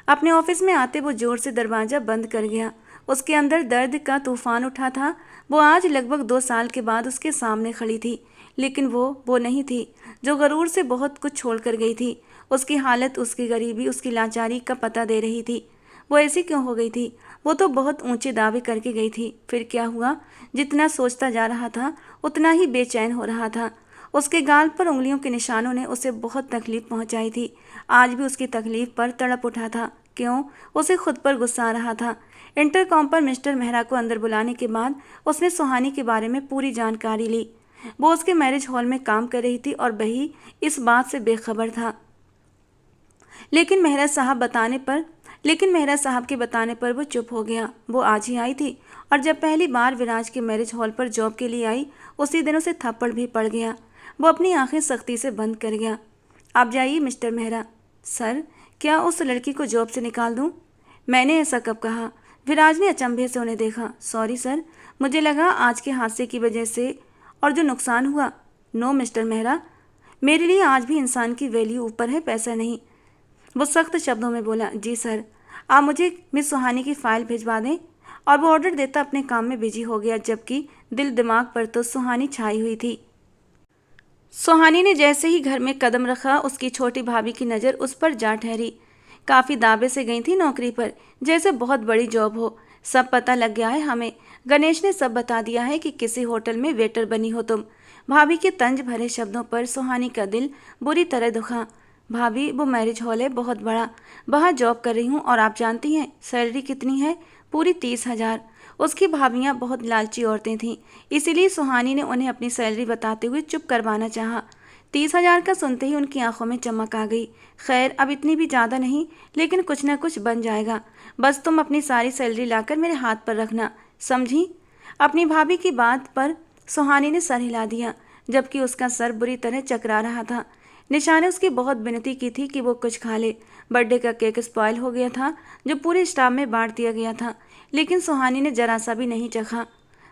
अपने ऑफिस में आते वो जोर से दरवाज़ा बंद कर गया। उसके अंदर दर्द का तूफान उठा था। वो आज लगभग 2 साल के बाद उसके सामने खड़ी थी, लेकिन वो नहीं थी जो गरूर से बहुत कुछ छोड़ कर गई थी। उसकी हालत, उसकी गरीबी, उसकी लाचारी का पता दे रही थी। वो ऐसी क्यों हो गई थी? वो तो बहुत ऊंचे दावे करके गई थी। फिर क्या हुआ? जितना सोचता जा रहा था उतना ही बेचैन हो रहा था। उसके गाल पर उंगलियों के निशानों ने उसे बहुत तकलीफ पहुंचाई थी। आज भी उसकी तकलीफ पर तड़प उठा था। क्यों? उसे खुद पर गुस्सा आ रहा था। इंटरकॉम पर मिस्टर मेहरा को अंदर बुलाने के बाद उसने सुहानी के बारे में पूरी जानकारी ली। वो उसके मैरिज हॉल में काम कर रही थी और वही इस बात से बेखबर था। लेकिन मेहरा साहब के बताने पर वो चुप हो गया। वो आज ही आई थी और जब पहली बार विराज के मैरिज हॉल पर जॉब के लिए आई, उसी दिन उसे थप्पड़ भी पड़ गया। वो अपनी आंखें सख्ती से बंद कर गया। आप जाइए मिस्टर मेहरा। सर, क्या उस लड़की को जॉब से निकाल दूं? मैंने ऐसा कब कहा? विराज ने अचंभे से उन्हें देखा। सॉरी सर, मुझे लगा आज के हादसे की वजह से और जो नुकसान हुआ। नो मिस्टर मेहरा, मेरे लिए आज भी इंसान की वैल्यू ऊपर है, पैसा नहीं। वो सख्त शब्दों में बोला। जी सर, आप मुझे मिस सुहानी की फ़ाइल भिजवा दें। और वो ऑर्डर देता अपने काम में बिजी हो गया, जबकि दिल दिमाग पर तो सुहानी छाई हुई थी। सुहानी ने जैसे ही घर में कदम रखा, उसकी छोटी भाभी की नज़र उस पर जा ठहरी। काफ़ी दावे से गई थी नौकरी पर, जैसे बहुत बड़ी जॉब हो। सब पता लग गया है हमें। गणेश ने सब बता दिया है कि किसी होटल में वेटर बनी हो तुम। भाभी के तंज भरे शब्दों पर सुहानी का दिल बुरी तरह दुखा। भाभी, वो मैरिज हॉल है बहुत बड़ा, वहाँ जॉब कर रही हूँ और आप जानती हैं सैलरी कितनी है? पूरी 30,000। उसकी भाभियाँ बहुत लालची औरतें थीं, इसीलिए सुहानी ने उन्हें अपनी सैलरी बताते हुए चुप करवाना चाहा। 30,000 का सुनते ही उनकी आंखों में चमक आ गई। खैर, अब इतनी भी ज़्यादा नहीं, लेकिन कुछ ना कुछ बन जाएगा। बस तुम अपनी सारी सैलरी लाकर मेरे हाथ पर रखना, समझी? अपनी भाभी की बात पर सुहानी ने सर हिला दिया, जबकि उसका सर बुरी तरह चकरा रहा था। निशा ने उसकी बहुत विनती की थी कि वो कुछ खा ले। बर्थडे का केक स्पॉइल हो गया था, जो पूरे स्टाफ में बांट दिया गया था, लेकिन सुहानी ने जरा सा भी नहीं चखा।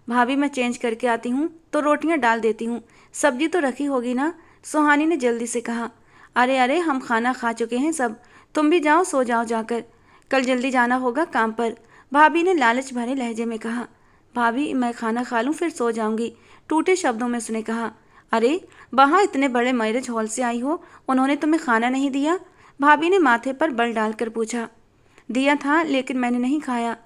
भाभी, मैं चेंज करके आती हूँ तो रोटियाँ डाल देती हूँ, सब्जी तो रखी होगी ना? सुहानी ने जल्दी से कहा। अरे अरे, हम खाना खा चुके हैं सब, तुम भी जाओ, सो जाओ जाकर, कल जल्दी जाना होगा काम पर। भाभी ने लालच भरे लहजे में कहा। भाभी, मैं खाना खा लूँ फिर सो जाऊँगी, टूटे शब्दों में उसने कहा। अरे, वहाँ इतने बड़े मैरिज हॉल से आई हो, उन्होंने तुम्हें खाना नहीं दिया? भाभी ने माथे पर बल डालकर पूछा। दिया था, लेकिन मैंने नहीं खाया।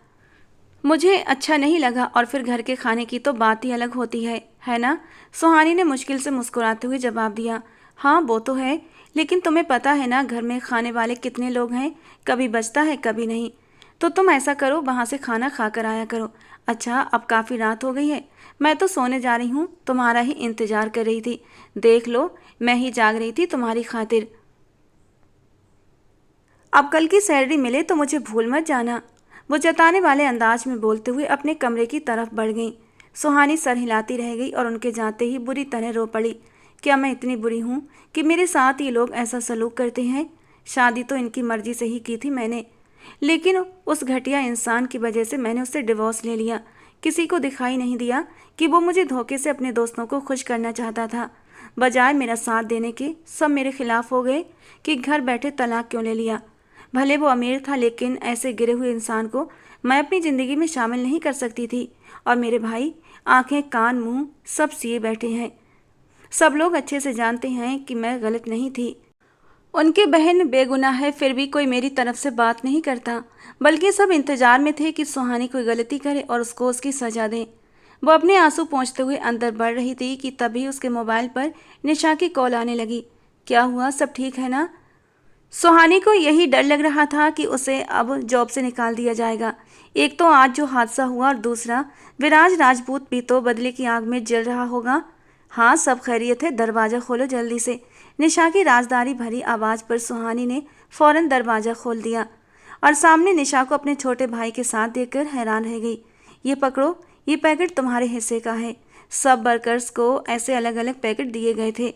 मुझे अच्छा नहीं लगा, और फिर घर के खाने की तो बात ही अलग होती है ना? सुहानी ने मुश्किल से मुस्कुराते हुए जवाब दिया। हाँ, वो तो है, लेकिन तुम्हें पता है ना घर में खाने वाले कितने लोग हैं, कभी बचता है कभी नहीं। तो तुम ऐसा करो, वहाँ से खाना खा कर आया करो। अच्छा, अब काफ़ी रात हो गई है, मैं तो सोने जा रही हूँ, तुम्हारा ही इंतजार कर रही थी। देख लो, मैं ही जाग रही थी तुम्हारी खातिर। अब कल की सैलरी मिले तो मुझे भूल मत जाना, वो जताने वाले अंदाज में बोलते हुए अपने कमरे की तरफ बढ़ गई। सुहानी सर हिलाती रह गई और उनके जाते ही बुरी तरह रो पड़ी। क्या मैं इतनी बुरी हूँ कि मेरे साथ ये लोग ऐसा सलूक करते हैं? शादी तो इनकी मर्जी से ही की थी मैंने, लेकिन उस घटिया इंसान की वजह से मैंने उससे डिवोर्स ले लिया। किसी को दिखाई नहीं दिया कि वो मुझे धोखे से अपने दोस्तों को खुश करना चाहता था। बजाय मेरा साथ देने के सब मेरे खिलाफ हो गए कि घर बैठे तलाक क्यों ले लिया। भले वो अमीर था, लेकिन ऐसे गिरे हुए इंसान को मैं अपनी ज़िंदगी में शामिल नहीं कर सकती थी। और मेरे भाई आंखें कान मुंह सब सिए बैठे हैं। सब लोग अच्छे से जानते हैं कि मैं गलत नहीं थी। उनकी बहन बेगुनाह है, फिर भी कोई मेरी तरफ से बात नहीं करता, बल्कि सब इंतजार में थे कि सुहानी कोई गलती करे और उसको उसकी सजा दें। वो अपने आंसू पोंछते हुए अंदर बढ़ रही थी कि तभी उसके मोबाइल पर निशा की कॉल आने लगी। क्या हुआ, सब ठीक है ना? सुहानी को यही डर लग रहा था कि उसे अब जॉब से निकाल दिया जाएगा। एक तो आज जो हादसा हुआ, और दूसरा विराज राजपूत भी तो बदले की आग में जल रहा होगा। हाँ, सब खैरियत है, दरवाज़ा खोलो जल्दी से। निशा की राजदारी भरी आवाज़ पर सुहानी ने फौरन दरवाज़ा खोल दिया और सामने निशा को अपने छोटे भाई के साथ देखकर हैरान रह गई। ये पकड़ो, ये पैकेट तुम्हारे हिस्से का है। सब वर्कर्स को ऐसे अलग अलग पैकेट दिए गए थे।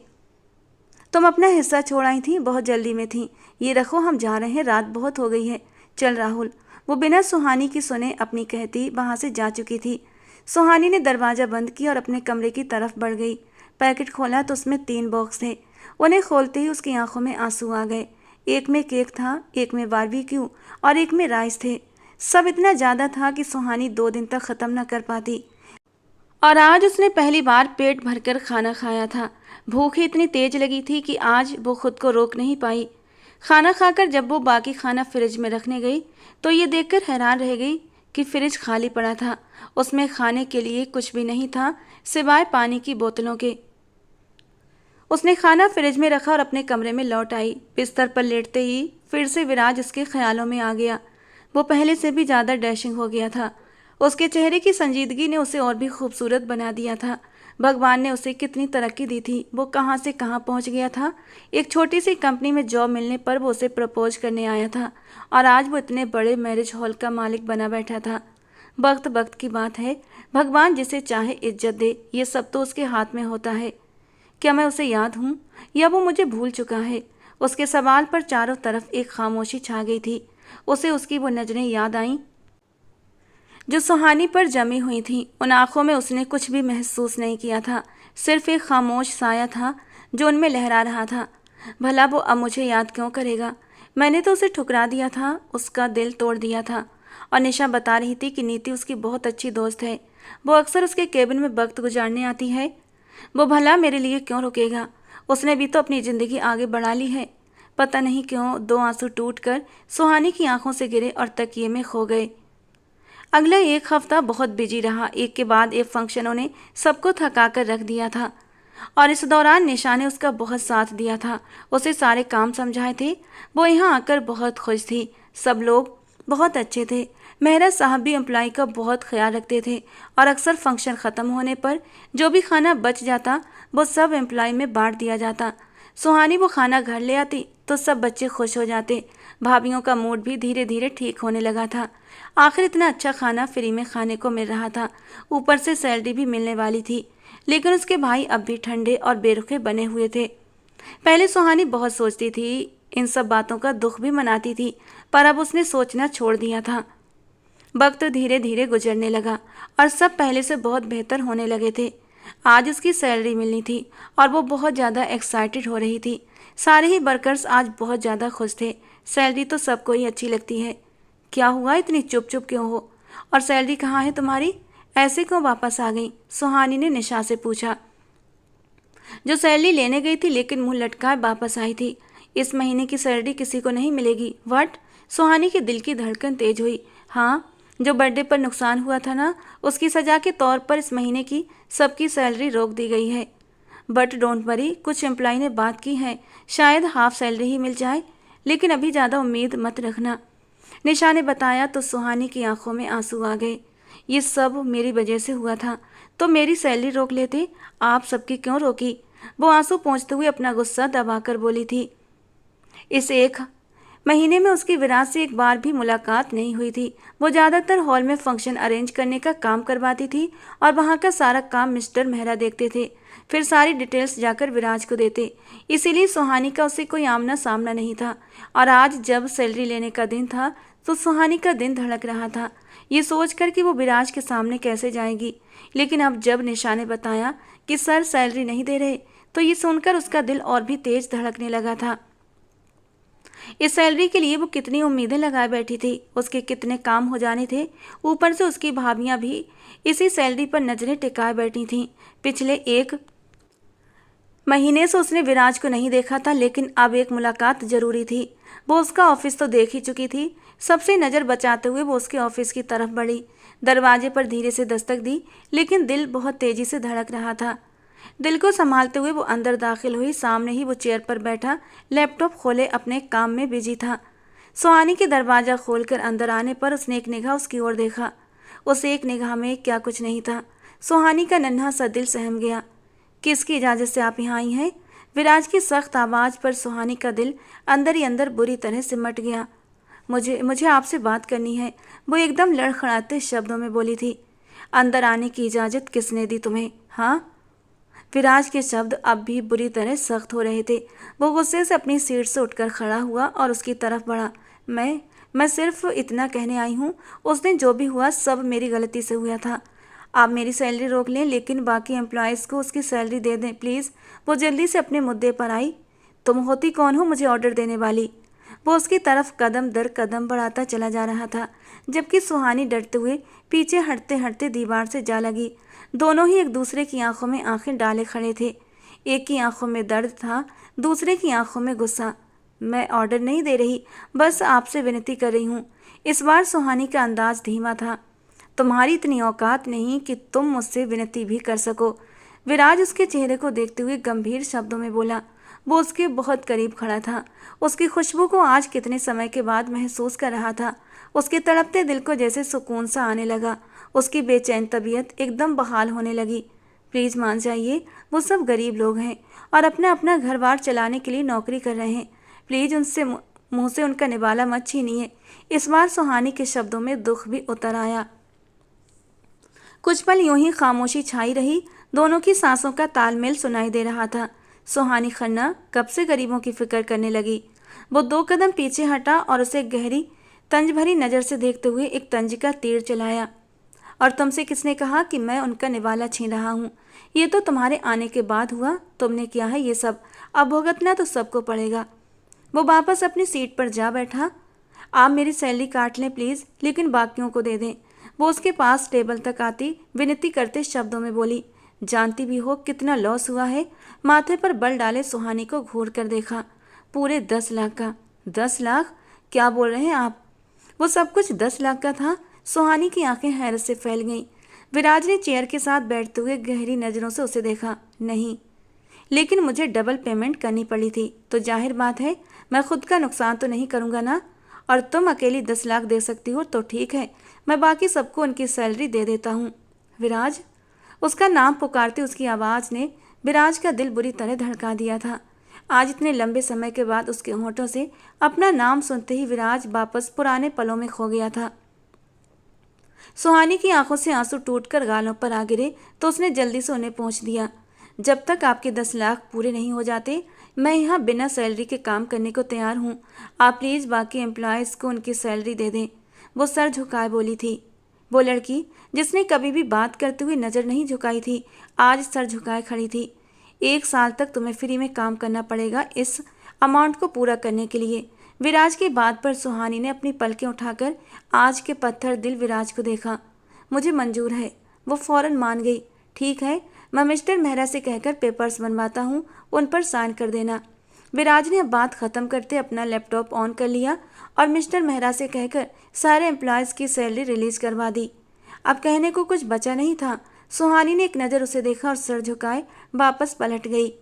तुम अपना हिस्सा छोड़ आई थी, बहुत जल्दी में थी। ये रखो, हम जा रहे हैं, रात बहुत हो गई है। चल राहुल। वो बिना सुहानी की सुने अपनी कहती वहाँ से जा चुकी थी। सुहानी ने दरवाज़ा बंद किया और अपने कमरे की तरफ बढ़ गई। पैकेट खोला तो उसमें 3 बॉक्स थे। उन्हें खोलते ही उसकी आंखों में आंसू आ गए। एक में केक था, एक में बारबेक्यू और एक में राइस थे। सब इतना ज़्यादा था कि सुहानी 2 दिन तक ख़त्म न कर पाती। और आज उसने पहली बार पेट भरकर खाना खाया था। भूख ही इतनी तेज लगी थी कि आज वो खुद को रोक नहीं पाई। खाना खाकर जब वो बाकी खाना फ्रिज में रखने गई तो ये देखकर हैरान रह गई कि फ्रिज खाली पड़ा था। उसमें खाने के लिए कुछ भी नहीं था सिवाय पानी की बोतलों के। उसने खाना फ्रिज में रखा और अपने कमरे में लौट आई। बिस्तर पर लेटते ही फिर से विराज उसके ख्यालों में आ गया। वो पहले से भी ज़्यादा डैशिंग हो गया था। उसके चेहरे की संजीदगी ने उसे और भी खूबसूरत बना दिया था। भगवान ने उसे कितनी तरक्की दी थी, वो कहाँ से कहाँ पहुँच गया था। एक छोटी सी कंपनी में जॉब मिलने पर वो उसे प्रपोज करने आया था और आज वो इतने बड़े मैरिज हॉल का मालिक बना बैठा था। वक्त वक्त की बात है, भगवान जिसे चाहे इज्जत दे, ये सब तो उसके हाथ में होता है। क्या मैं उसे याद हूँ या वो मुझे भूल चुका है? उसके सवाल पर चारों तरफ एक खामोशी छा गई थी। उसे उसकी वो नज़रें याद आईं जो सुहानी पर जमी हुई थी। उन आंखों में उसने कुछ भी महसूस नहीं किया था, सिर्फ एक खामोश साया था जो उनमें लहरा रहा था। भला वो अब मुझे याद क्यों करेगा? मैंने तो उसे ठुकरा दिया था, उसका दिल तोड़ दिया था। और निशा बता रही थी कि नीति उसकी बहुत अच्छी दोस्त है, वो अक्सर उसके केबिन में वक्त गुजारने आती है। वो भला मेरे लिए क्यों रुकेगा? उसने भी तो अपनी ज़िंदगी आगे बढ़ा ली है। पता नहीं क्यों 2 आंसू टूटकर सुहानी की आंखों से गिरे और तकिए में खो गए। अगला 1 हफ्ता बहुत बिजी रहा। एक के बाद एक फंक्शनों ने सबको थका कर रख दिया था और इस दौरान निशा ने उसका बहुत साथ दिया था। उसे सारे काम समझाए थे। वो यहाँ आकर बहुत खुश थी। सब लोग बहुत अच्छे थे। मेहरा साहब भी एम्प्लॉय का बहुत ख्याल रखते थे और अक्सर फंक्शन ख़त्म होने पर जो भी खाना बच जाता वो सब एम्प्लॉय में बांट दिया जाता। सुहानी वो खाना घर ले आती तो सब बच्चे खुश हो जाते। भाभियों का मूड भी धीरे धीरे ठीक होने लगा था। आखिर इतना अच्छा खाना फ्री में खाने को मिल रहा था, ऊपर से सैलरी भी मिलने वाली थी। लेकिन उसके भाई अब भी ठंडे और बेरुखे बने हुए थे। पहले सुहानी बहुत सोचती थी, इन सब बातों का दुख भी मनाती थी, पर अब उसने सोचना छोड़ दिया था। वक्त धीरे धीरे गुजरने लगा और सब पहले से बहुत बेहतर होने लगे थे। आज उसकी सैलरी मिलनी थी और वो बहुत ज़्यादा एक्साइटेड हो रही थी। सारे ही वर्कर्स आज बहुत ज़्यादा खुश थे। सैलरी तो सबको ही अच्छी लगती है। क्या हुआ, इतनी चुप चुप क्यों हो? और सैलरी कहाँ है तुम्हारी? ऐसे क्यों वापस आ गई? सुहानी ने निशा से पूछा। जो सैलरी लेने गई थी लेकिन मुंह लटकाए वापस आई थी। इस महीने की सैलरी किसी को नहीं मिलेगी। व्हाट? सुहानी के दिल की धड़कन तेज हुई। हाँ, जो बर्थडे पर नुकसान हुआ था ना, उसकी सजा के तौर पर इस महीने की सबकी सैलरी रोक दी गई है। बट डोंट वरी, कुछ एम्प्लॉय ने बात की है, शायद हाफ सैलरी ही मिल जाए, लेकिन अभी ज़्यादा उम्मीद मत रखना। निशा ने बताया तो सुहानी की आंखों में आंसू आ गए। ये सब मेरी वजह से हुआ था, तो मेरी सैलरी रोक लेते, आप सबकी क्यों रोकी? वो आंसू पोंछते हुए अपना गुस्सा दबाकर बोली थी। इस एक महीने में उसकी विराज से एक बार भी मुलाकात नहीं हुई थी। वो ज़्यादातर हॉल में फंक्शन अरेंज करने का काम करवाती थी और वहाँ का सारा काम मिस्टर मेहरा देखते थे, फिर सारी डिटेल्स जाकर विराज को देते। इसीलिए सुहानी का उससे कोई आमना सामना नहीं था। और आज जब सैलरी लेने का दिन था तो सुहानी का दिन धड़क रहा था, ये सोचकर कि वो विराज के सामने कैसे जाएगी। लेकिन अब जब निशा ने बताया कि सर सैलरी नहीं दे रहे, तो ये सुनकर उसका दिल और भी तेज धड़कने लगा था। इस सैलरी के लिए वो कितनी उम्मीदें लगाए बैठी थी, उसके कितने काम हो जाने थे। ऊपर से उसकी भाभियां भी इसी सैलरी पर नजरें टिकाए बैठी थीं। पिछले एक महीने से उसने विराज को नहीं देखा था, लेकिन अब एक मुलाकात जरूरी थी। वो उसका ऑफिस तो देख ही चुकी थी। सबसे नज़र बचाते हुए वो उसके ऑफिस की तरफ बढ़ी। दरवाजे पर धीरे से दस्तक दी, लेकिन दिल बहुत तेजी से धड़क रहा था। दिल को संभालते हुए वो अंदर दाखिल हुई। सामने ही वो चेयर पर बैठा लैपटॉप खोले अपने काम में बिजी था। सुहानी के दरवाज़ा खोलकर अंदर आने पर उसने एक निगाह उसकी ओर देखा। उस एक निगाह में क्या कुछ नहीं था। सुहानी का नन्हा सा दिल सहम गया। किसकी इजाज़त से आप यहाँ आई हैं? विराज की सख्त आवाज़ पर सुहानी का दिल अंदर ही अंदर बुरी तरह सिमट गया। मुझे आपसे बात करनी है, वो एकदम लड़खड़ाते शब्दों में बोली थी। अंदर आने की इजाज़त किसने दी तुम्हें? हाँ? विराज के शब्द अब भी बुरी तरह सख्त हो रहे थे। वो गुस्से से अपनी सीट से उठकर खड़ा हुआ और उसकी तरफ बढ़ा। मैं सिर्फ इतना कहने आई हूँ, उस दिन जो भी हुआ सब मेरी गलती से हुआ था। आप मेरी सैलरी रोक लें, लेकिन बाकी एम्प्लॉयज़ को उसकी सैलरी दे दें प्लीज़। वो जल्दी से अपने मुद्दे पर आई। तुम होती कौन हो मुझे ऑर्डर देने वाली? वो उसकी तरफ कदम दर कदम बढ़ाता चला जा रहा था, जबकि सुहानी डरते हुए पीछे हटते हटते दीवार से जा लगी। दोनों ही एक दूसरे की आंखों में आंखें डाले खड़े थे। एक की आंखों में दर्द था, दूसरे की आंखों में गुस्सा। मैं ऑर्डर नहीं दे रही, बस आपसे विनती कर रही हूँ। इस बार सुहानी का अंदाज धीमा था। तुम्हारी इतनी औकात नहीं कि तुम मुझसे विनती भी कर सको। विराज उसके चेहरे को देखते हुए गंभीर शब्दों में बोला। वो उसके बहुत करीब खड़ा था। उसकी खुशबू को आज कितने समय के बाद महसूस कर रहा था। उसके तड़पते दिल को जैसे सुकून सा आने लगा। उसकी बेचैन तबीयत एकदम बहाल होने लगी। प्लीज़ मान जाइए, वो सब गरीब लोग हैं और अपना अपना घर बार चलाने के लिए नौकरी कर रहे हैं। प्लीज़ उनसे मुँह से उनका निवाला मत छीनिए। इस बार सुहानी के शब्दों में दुख भी उतर आया। कुछ पल यूं ही खामोशी छाई रही। दोनों की सांसों का तालमेल सुनाई दे रहा था। सुहानी खन्ना कब से गरीबों की फिक्र करने लगी। वो 2 कदम पीछे हटा और उसे गहरी तंज भरी नज़र से देखते हुए एक तंज का तीर चलाया। और तुमसे किसने कहा कि मैं उनका निवाला छीन रहा हूँ? ये तो तुम्हारे आने के बाद हुआ। तुमने किया है ये सब, अब भुगतना तो सबको पड़ेगा। वो वापस अपनी सीट पर जा बैठा। आप मेरी सैलरी काट लें प्लीज़, लेकिन बाकियों को दे दें। वो उसके पास टेबल तक आती विनती करते शब्दों में बोली। जानती भी हो कितना लॉस हुआ है? माथे पर बल डाले सुहानी को घूर कर देखा। पूरे 10 लाख का। 10 लाख? क्या बोल रहे हैं आप? वो सब कुछ 10 लाख का था। सुहानी की आंखें हैरत से फैल गईं। विराज ने चेयर के साथ बैठते हुए गहरी नज़रों से उसे देखा। नहीं, लेकिन मुझे डबल पेमेंट करनी पड़ी थी, तो जाहिर बात है मैं खुद का नुकसान तो नहीं करूँगा ना। और तुम अकेली 10 लाख दे सकती हो तो ठीक है, मैं बाकी सबको उनकी सैलरी दे देता हूँ। विराज, उसका नाम पुकारते उसकी आवाज़ ने विराज का दिल बुरी तरह धड़का दिया था। आज इतने लंबे समय के बाद उसके होंठों से अपना नाम सुनते ही विराज वापस पुराने पलों में खो गया था। सुहानी की आंखों से आंसू टूटकर गालों पर आ गिरे तो उसने जल्दी से उन्हें पहुँच दिया। जब तक आपके 10 लाख पूरे नहीं हो जाते, मैं यहाँ बिना सैलरी के काम करने को तैयार हूँ। आप प्लीज़ बाकी एम्प्लॉयज़ को उनकी सैलरी दे दें। वो सर झुकाए बोली थी। वो लड़की जिसने कभी भी बात करते हुए नज़र नहीं झुकाई थी, आज सर झुकाए खड़ी थी। 1 साल तक तुम्हें फ्री में काम करना पड़ेगा इस अमाउंट को पूरा करने के लिए। विराज की बात पर सुहानी ने अपनी पलकें उठाकर आज के पत्थर दिल विराज को देखा। मुझे मंजूर है। वो फौरन मान गई। ठीक है, मैं मिस्टर मेहरा से कहकर पेपर्स बनवाता हूँ, उन पर साइन कर देना। विराज ने अब बात ख़त्म करते अपना लैपटॉप ऑन कर लिया और मिस्टर मेहरा से कहकर सारे एम्प्लॉयज़ की सैलरी रिलीज़ करवा दी। अब कहने को कुछ बचा नहीं था। सुहानी ने एक नज़र उसे देखा और सर झुकाए वापस पलट गई।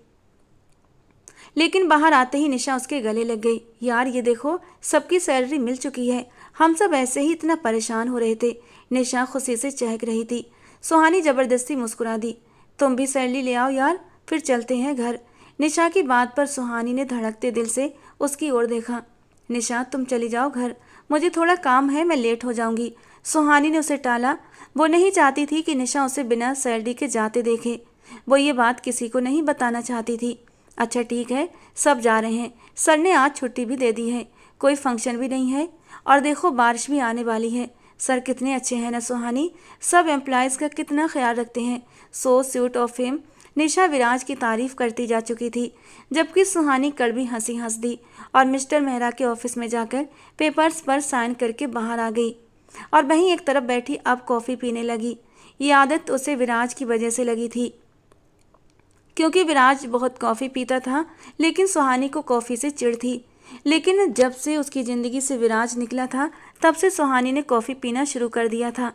लेकिन बाहर आते ही निशा उसके गले लग गई। यार ये देखो, सबकी सैलरी मिल चुकी है, हम सब ऐसे ही इतना परेशान हो रहे थे। निशा खुशी से चहक रही थी। सुहानी ज़बरदस्ती मुस्कुरा दी। तुम भी सैलरी ले आओ यार, फिर चलते हैं घर। निशा की बात पर सुहानी ने धड़कते दिल से उसकी ओर देखा। निशा तुम चली जाओ घर, मुझे थोड़ा काम है, मैं लेट हो जाऊंगी। सुहानी ने उसे टाला। वो नहीं चाहती थी कि निशा उसे बिना सैलरी के जाते देखे। वो ये बात किसी को नहीं बताना चाहती थी। अच्छा ठीक है, सब जा रहे हैं, सर ने आज छुट्टी भी दे दी है, कोई फंक्शन भी नहीं है और देखो बारिश भी आने वाली है। सर कितने अच्छे हैं ना सुहानी, सब एम्प्लॉयज़ का कितना ख्याल रखते हैं, सो स्वीट ऑफ हिम। निशा विराज की तारीफ करती जा चुकी थी, जबकि सुहानी कड़वी हंसी हंस दी और मिस्टर मेहरा के ऑफिस में जाकर पेपर्स पर साइन करके बाहर आ गई और वहीं एक तरफ बैठी अब कॉफ़ी पीने लगी। ये आदत उसे विराज की वजह से लगी थी, क्योंकि विराज बहुत कॉफ़ी पीता था, लेकिन सुहानी को कॉफ़ी से चिढ़ थी। लेकिन जब से उसकी ज़िंदगी से विराज निकला था, तब से सुहानी ने कॉफ़ी पीना शुरू कर दिया था।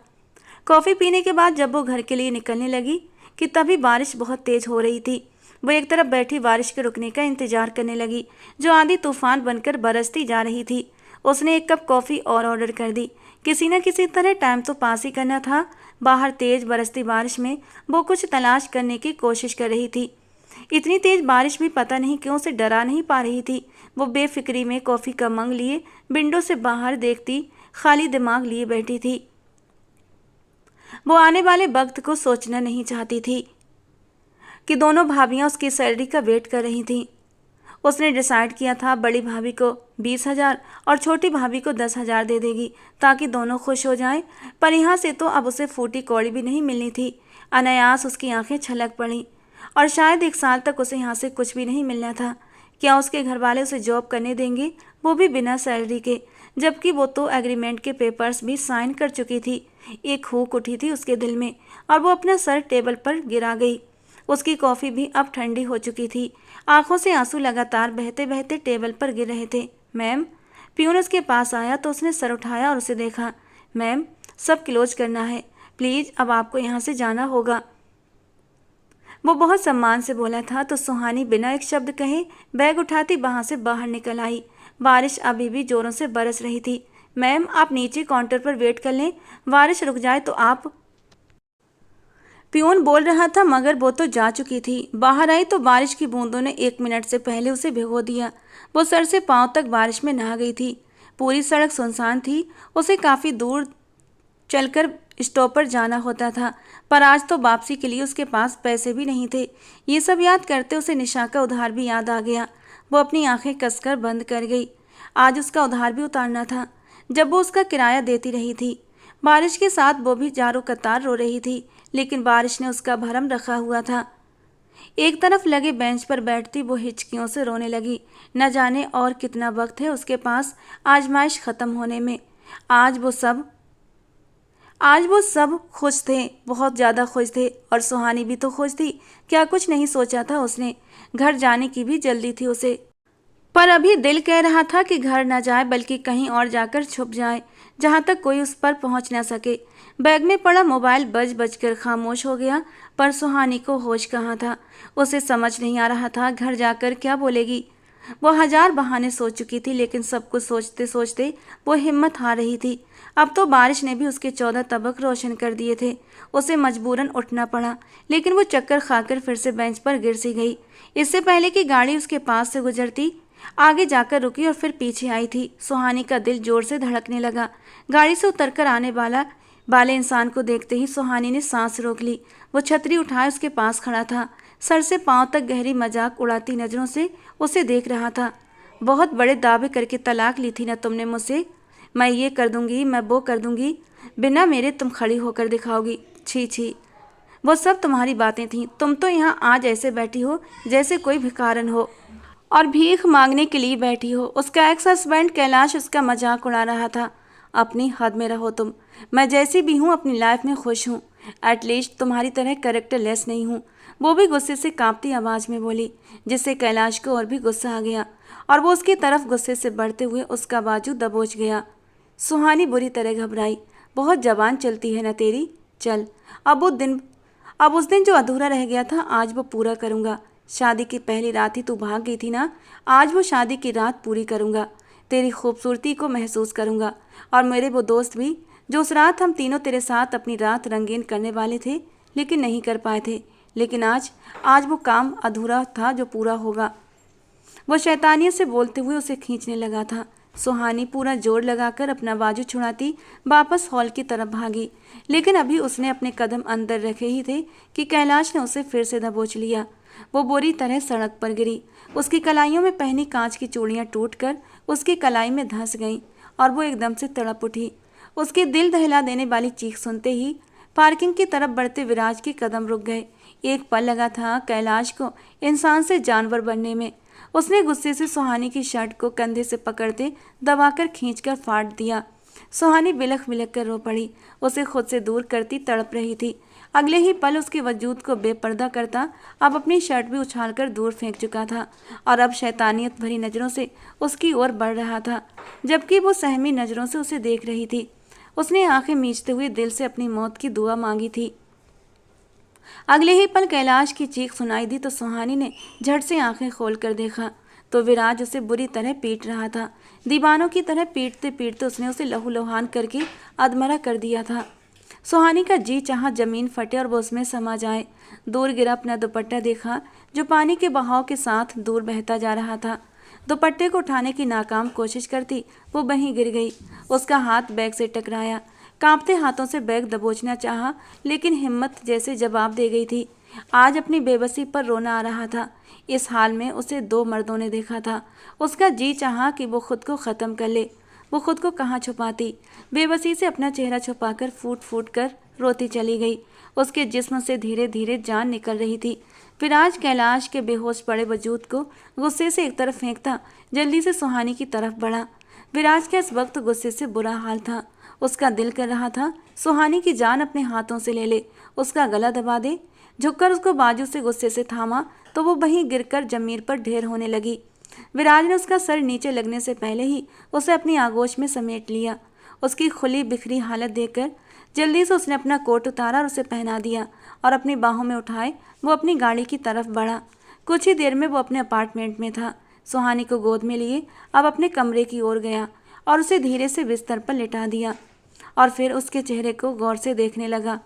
कॉफ़ी पीने के बाद जब वो घर के लिए निकलने लगी कि तभी बारिश बहुत तेज़ हो रही थी। वो एक तरफ बैठी बारिश के रुकने का इंतज़ार करने लगी, जो आंधी तूफान बनकर बरसती जा रही थी। उसने एक कप कॉफ़ी और ऑर्डर कर दी। किसी न किसी तरह टाइम तो पास ही करना था। बाहर तेज़ बरसती बारिश में वो कुछ तलाश करने की कोशिश कर रही थी। इतनी तेज़ बारिश भी पता नहीं क्यों उसे डरा नहीं पा रही थी। वो बेफिक्री में कॉफ़ी का मग लिए विंडो से बाहर देखती खाली दिमाग लिए बैठी थी। वो आने वाले वक्त को सोचना नहीं चाहती थी कि दोनों भाभियाँ उसकी सैलरी का वेट कर रही थीं। उसने डिसाइड किया था बड़ी भाभी को 20,000 और छोटी भाभी को 10,000 दे देगी ताकि दोनों खुश हो जाएं। पर यहाँ से तो अब उसे फूटी कौड़ी भी नहीं मिलनी थी। अनायास उसकी आंखें छलक पड़ीं और शायद 1 साल तक उसे यहाँ से कुछ भी नहीं मिलना था। क्या उसके घर वाले उसे जॉब करने देंगे, वो भी बिना सैलरी के, जबकि वो तो एग्रीमेंट के पेपर्स भी साइन कर चुकी थी। एक हुक उठी थी उसके दिल में और वो अपना सर टेबल पर गिरा गई। उसकी कॉफ़ी भी अब ठंडी हो चुकी थी। आंखों से आंसू लगातार बहते बहते टेबल पर गिर रहे थे। मैम, प्यून उसके पास आया तो उसने सर उठाया और उसे देखा। मैम, सब क्लोज करना है, प्लीज़ अब आपको यहाँ से जाना होगा। वो बहुत सम्मान से बोला था तो सुहानी बिना एक शब्द कहे बैग उठाती वहाँ से बाहर निकल आई। बारिश अभी भी ज़ोरों से बरस रही थी। मैम, आप नीचे काउंटर पर वेट कर लें, बारिश रुक जाए तो आप। प्यून बोल रहा था मगर वो तो जा चुकी थी। बाहर आई तो बारिश की बूंदों ने 1 मिनट से पहले उसे भिगो दिया। वो सर से पांव तक बारिश में नहा गई थी। पूरी सड़क सुनसान थी। उसे काफ़ी दूर चलकर स्टॉप पर जाना होता था, पर आज तो वापसी के लिए उसके पास पैसे भी नहीं थे। ये सब याद करते उसे निशा का उधार भी याद आ गया। वो अपनी आंखें कसकर बंद कर गई। आज उसका उधार भी उतारना था, जब वो उसका किराया देती रही थी। बारिश के साथ वो भी जारो कतार रो रही थी, लेकिन बारिश ने उसका भरम रखा हुआ था। एक तरफ लगे बेंच पर बैठती वो हिचकियों से रोने लगी। न जाने और कितना वक्त है उसके पास आजमाइश ख़त्म होने में। आज वो सब खुश थे, बहुत ज़्यादा खुश थे, और सुहानी भी तो खुश थी। क्या कुछ नहीं सोचा था उसने। घर जाने की भी जल्दी थी उसे, पर अभी दिल कह रहा था कि घर न जाए बल्कि कहीं और जाकर छुप जाए, जहाँ तक कोई उस पर पहुँच न सके। बैग में पड़ा मोबाइल बज बज कर खामोश हो गया, पर सुहानी को होश कहाँ था। उसे समझ नहीं आ रहा था घर जाकर क्या बोलेगी। वो 1000 बहाने सोच चुकी थी, लेकिन सब कुछ सोचते सोचते वो हिम्मत हार रही थी। अब तो बारिश ने भी उसके 14 तबक रोशन कर दिए थे। उसे मजबूरन उठना पड़ा, लेकिन वो चक्कर खाकर फिर से बेंच पर गिर सी गई। इससे पहले कि गाड़ी उसके पास से गुजरती आगे जाकर रुकी और फिर पीछे आई थी। सुहानी का दिल जोर से धड़कने लगा। गाड़ी से उतरकर आने वाले इंसान को देखते ही सुहानी ने सांस रोक ली। वो छतरी उठाए उसके पास खड़ा था, सर से पांव तक गहरी मजाक उड़ाती नज़रों से उसे देख रहा था। बहुत बड़े दावे करके तलाक ली थी ना तुमने मुझसे। मैं ये कर दूंगी, मैं वो कर दूंगी, बिना मेरे तुम खड़ी होकर दिखाओगी। छी छी, वो सब तुम्हारी बातें थीं। तुम तो यहाँ आज ऐसे बैठी हो जैसे कोई भिखारन हो और भीख मांगने के लिए बैठी हो। उसका एक्स हस्बैंड कैलाश उसका मजाक उड़ा रहा था। अपनी हद में रहो तुम। मैं जैसी भी हूँ अपनी लाइफ में खुश हूँ। एटलीस्ट तुम्हारी तरह कैरेक्टर लेस नहीं हूँ। वो भी गुस्से से कांपती आवाज में बोली, जिससे कैलाश को और भी गुस्सा आ गया और वो उसकी तरफ गुस्से से बढ़ते हुए उसका बाजू दबोच गया। सुहानी बुरी तरह घबराई। बहुत जबान चलती है ना तेरी। चल, अब उस दिन जो अधूरा रह गया था आज वो पूरा करूँगा। शादी की पहली रात ही तू भाग गई थी ना, आज वो शादी की रात पूरी करूँगा। तेरी खूबसूरती को महसूस करूँगा। और मेरे वो दोस्त भी, जो उस रात हम तीनों तेरे साथ अपनी रात रंगीन करने वाले थे लेकिन नहीं कर पाए थे। लेकिन आज वो काम अधूरा था जो पूरा होगा। वो शैतानियत से बोलते हुए उसे खींचने लगा था। सुहानी पूरा जोर लगाकर अपना बाजू छुड़ाती वापस हॉल की तरफ भागी, लेकिन अभी उसने अपने कदम अंदर रखे ही थे कि कैलाश ने उसे फिर से दबोच लिया। वो बुरी तरह सड़क पर गिरी। उसकी कलाइयों में पहनी कांच की चूड़ियां टूटकर उसकी कलाई में धंस गईं और वो एकदम से तड़प उठी। उसकी दिल दहला देने वाली चीख सुनते ही पार्किंग की तरफ बढ़ते विराज के कदम रुक गए। एक पल लगा था कैलाश को इंसान से जानवर बनने में। उसने गुस्से से सुहानी की शर्ट को कंधे से पकड़ते दबाकर खींचकर फाड़ दिया। सुहानी बिलख बिलख कर रो पड़ी। उसे खुद से दूर करती तड़प रही थी। अगले ही पल उसके वजूद को बेपर्दा करता अब अपनी शर्ट भी उछालकर दूर फेंक चुका था और अब शैतानियत भरी नज़रों से उसकी ओर बढ़ रहा था, जबकि वो सहमी नज़रों से उसे देख रही थी। उसने आंखें मीचते हुए दिल से अपनी मौत की दुआ मांगी थी। अगले ही पल कैलाश की चीख सुनाई दी तो सुहानी ने झट से आंखें खोलकर देखा तो विराज उसे बुरी तरह पीट रहा था। दीवानों की तरह पीटते पीटते उसने उसे लहूलुहान करके अधमरा कर दिया था। सुहानी का जी चाहा जमीन फटे और वो उसमें समा जाए। दूर गिरा अपना दुपट्टा देखा जो पानी के बहाव के साथ दूर बहता जा रहा था। दुपट्टे को उठाने की नाकाम कोशिश करती वो वहीं गिर गई। उसका हाथ बैग से टकराया। कांपते हाथों से बैग दबोचना चाहा, लेकिन हिम्मत जैसे जवाब दे गई थी। आज अपनी बेबसी पर रोना आ रहा था। इस हाल में उसे 2 मर्दों ने देखा था। उसका जी चाहा कि वो खुद को ख़त्म कर ले। वो खुद को कहाँ छुपाती। बेबसी से अपना चेहरा छुपाकर फूट फूट कर रोती चली गई। उसके जिस्म से धीरे धीरे जान निकल रही थी। विराज कैलाश के बेहोश पड़े वजूद को गुस्से से एक तरफ फेंकता जल्दी से सुहानी की तरफ बढ़ा। विराज का इस वक्त गुस्से से बुरा हाल था। उसका दिल कर रहा था सुहानी की जान अपने हाथों से ले ले, उसका गला दबा दे। झुककर उसको बाजू से गुस्से से थामा तो वो वहीं गिरकर जमीन पर ढेर होने लगी। विराज ने उसका सर नीचे लगने से पहले ही उसे अपनी आगोश में समेट लिया। उसकी खुली बिखरी हालत देखकर जल्दी से उसने अपना कोट उतारा और उसे पहना दिया और अपनी बाहों में उठाए वो अपनी गाड़ी की तरफ बढ़ा। कुछ ही देर में वो अपने अपार्टमेंट में था। सुहानी को गोद में लिए अब अपने कमरे की ओर गया और उसे धीरे से बिस्तर पर लिटा दिया और फिर उसके चेहरे को गौर से देखने लगा।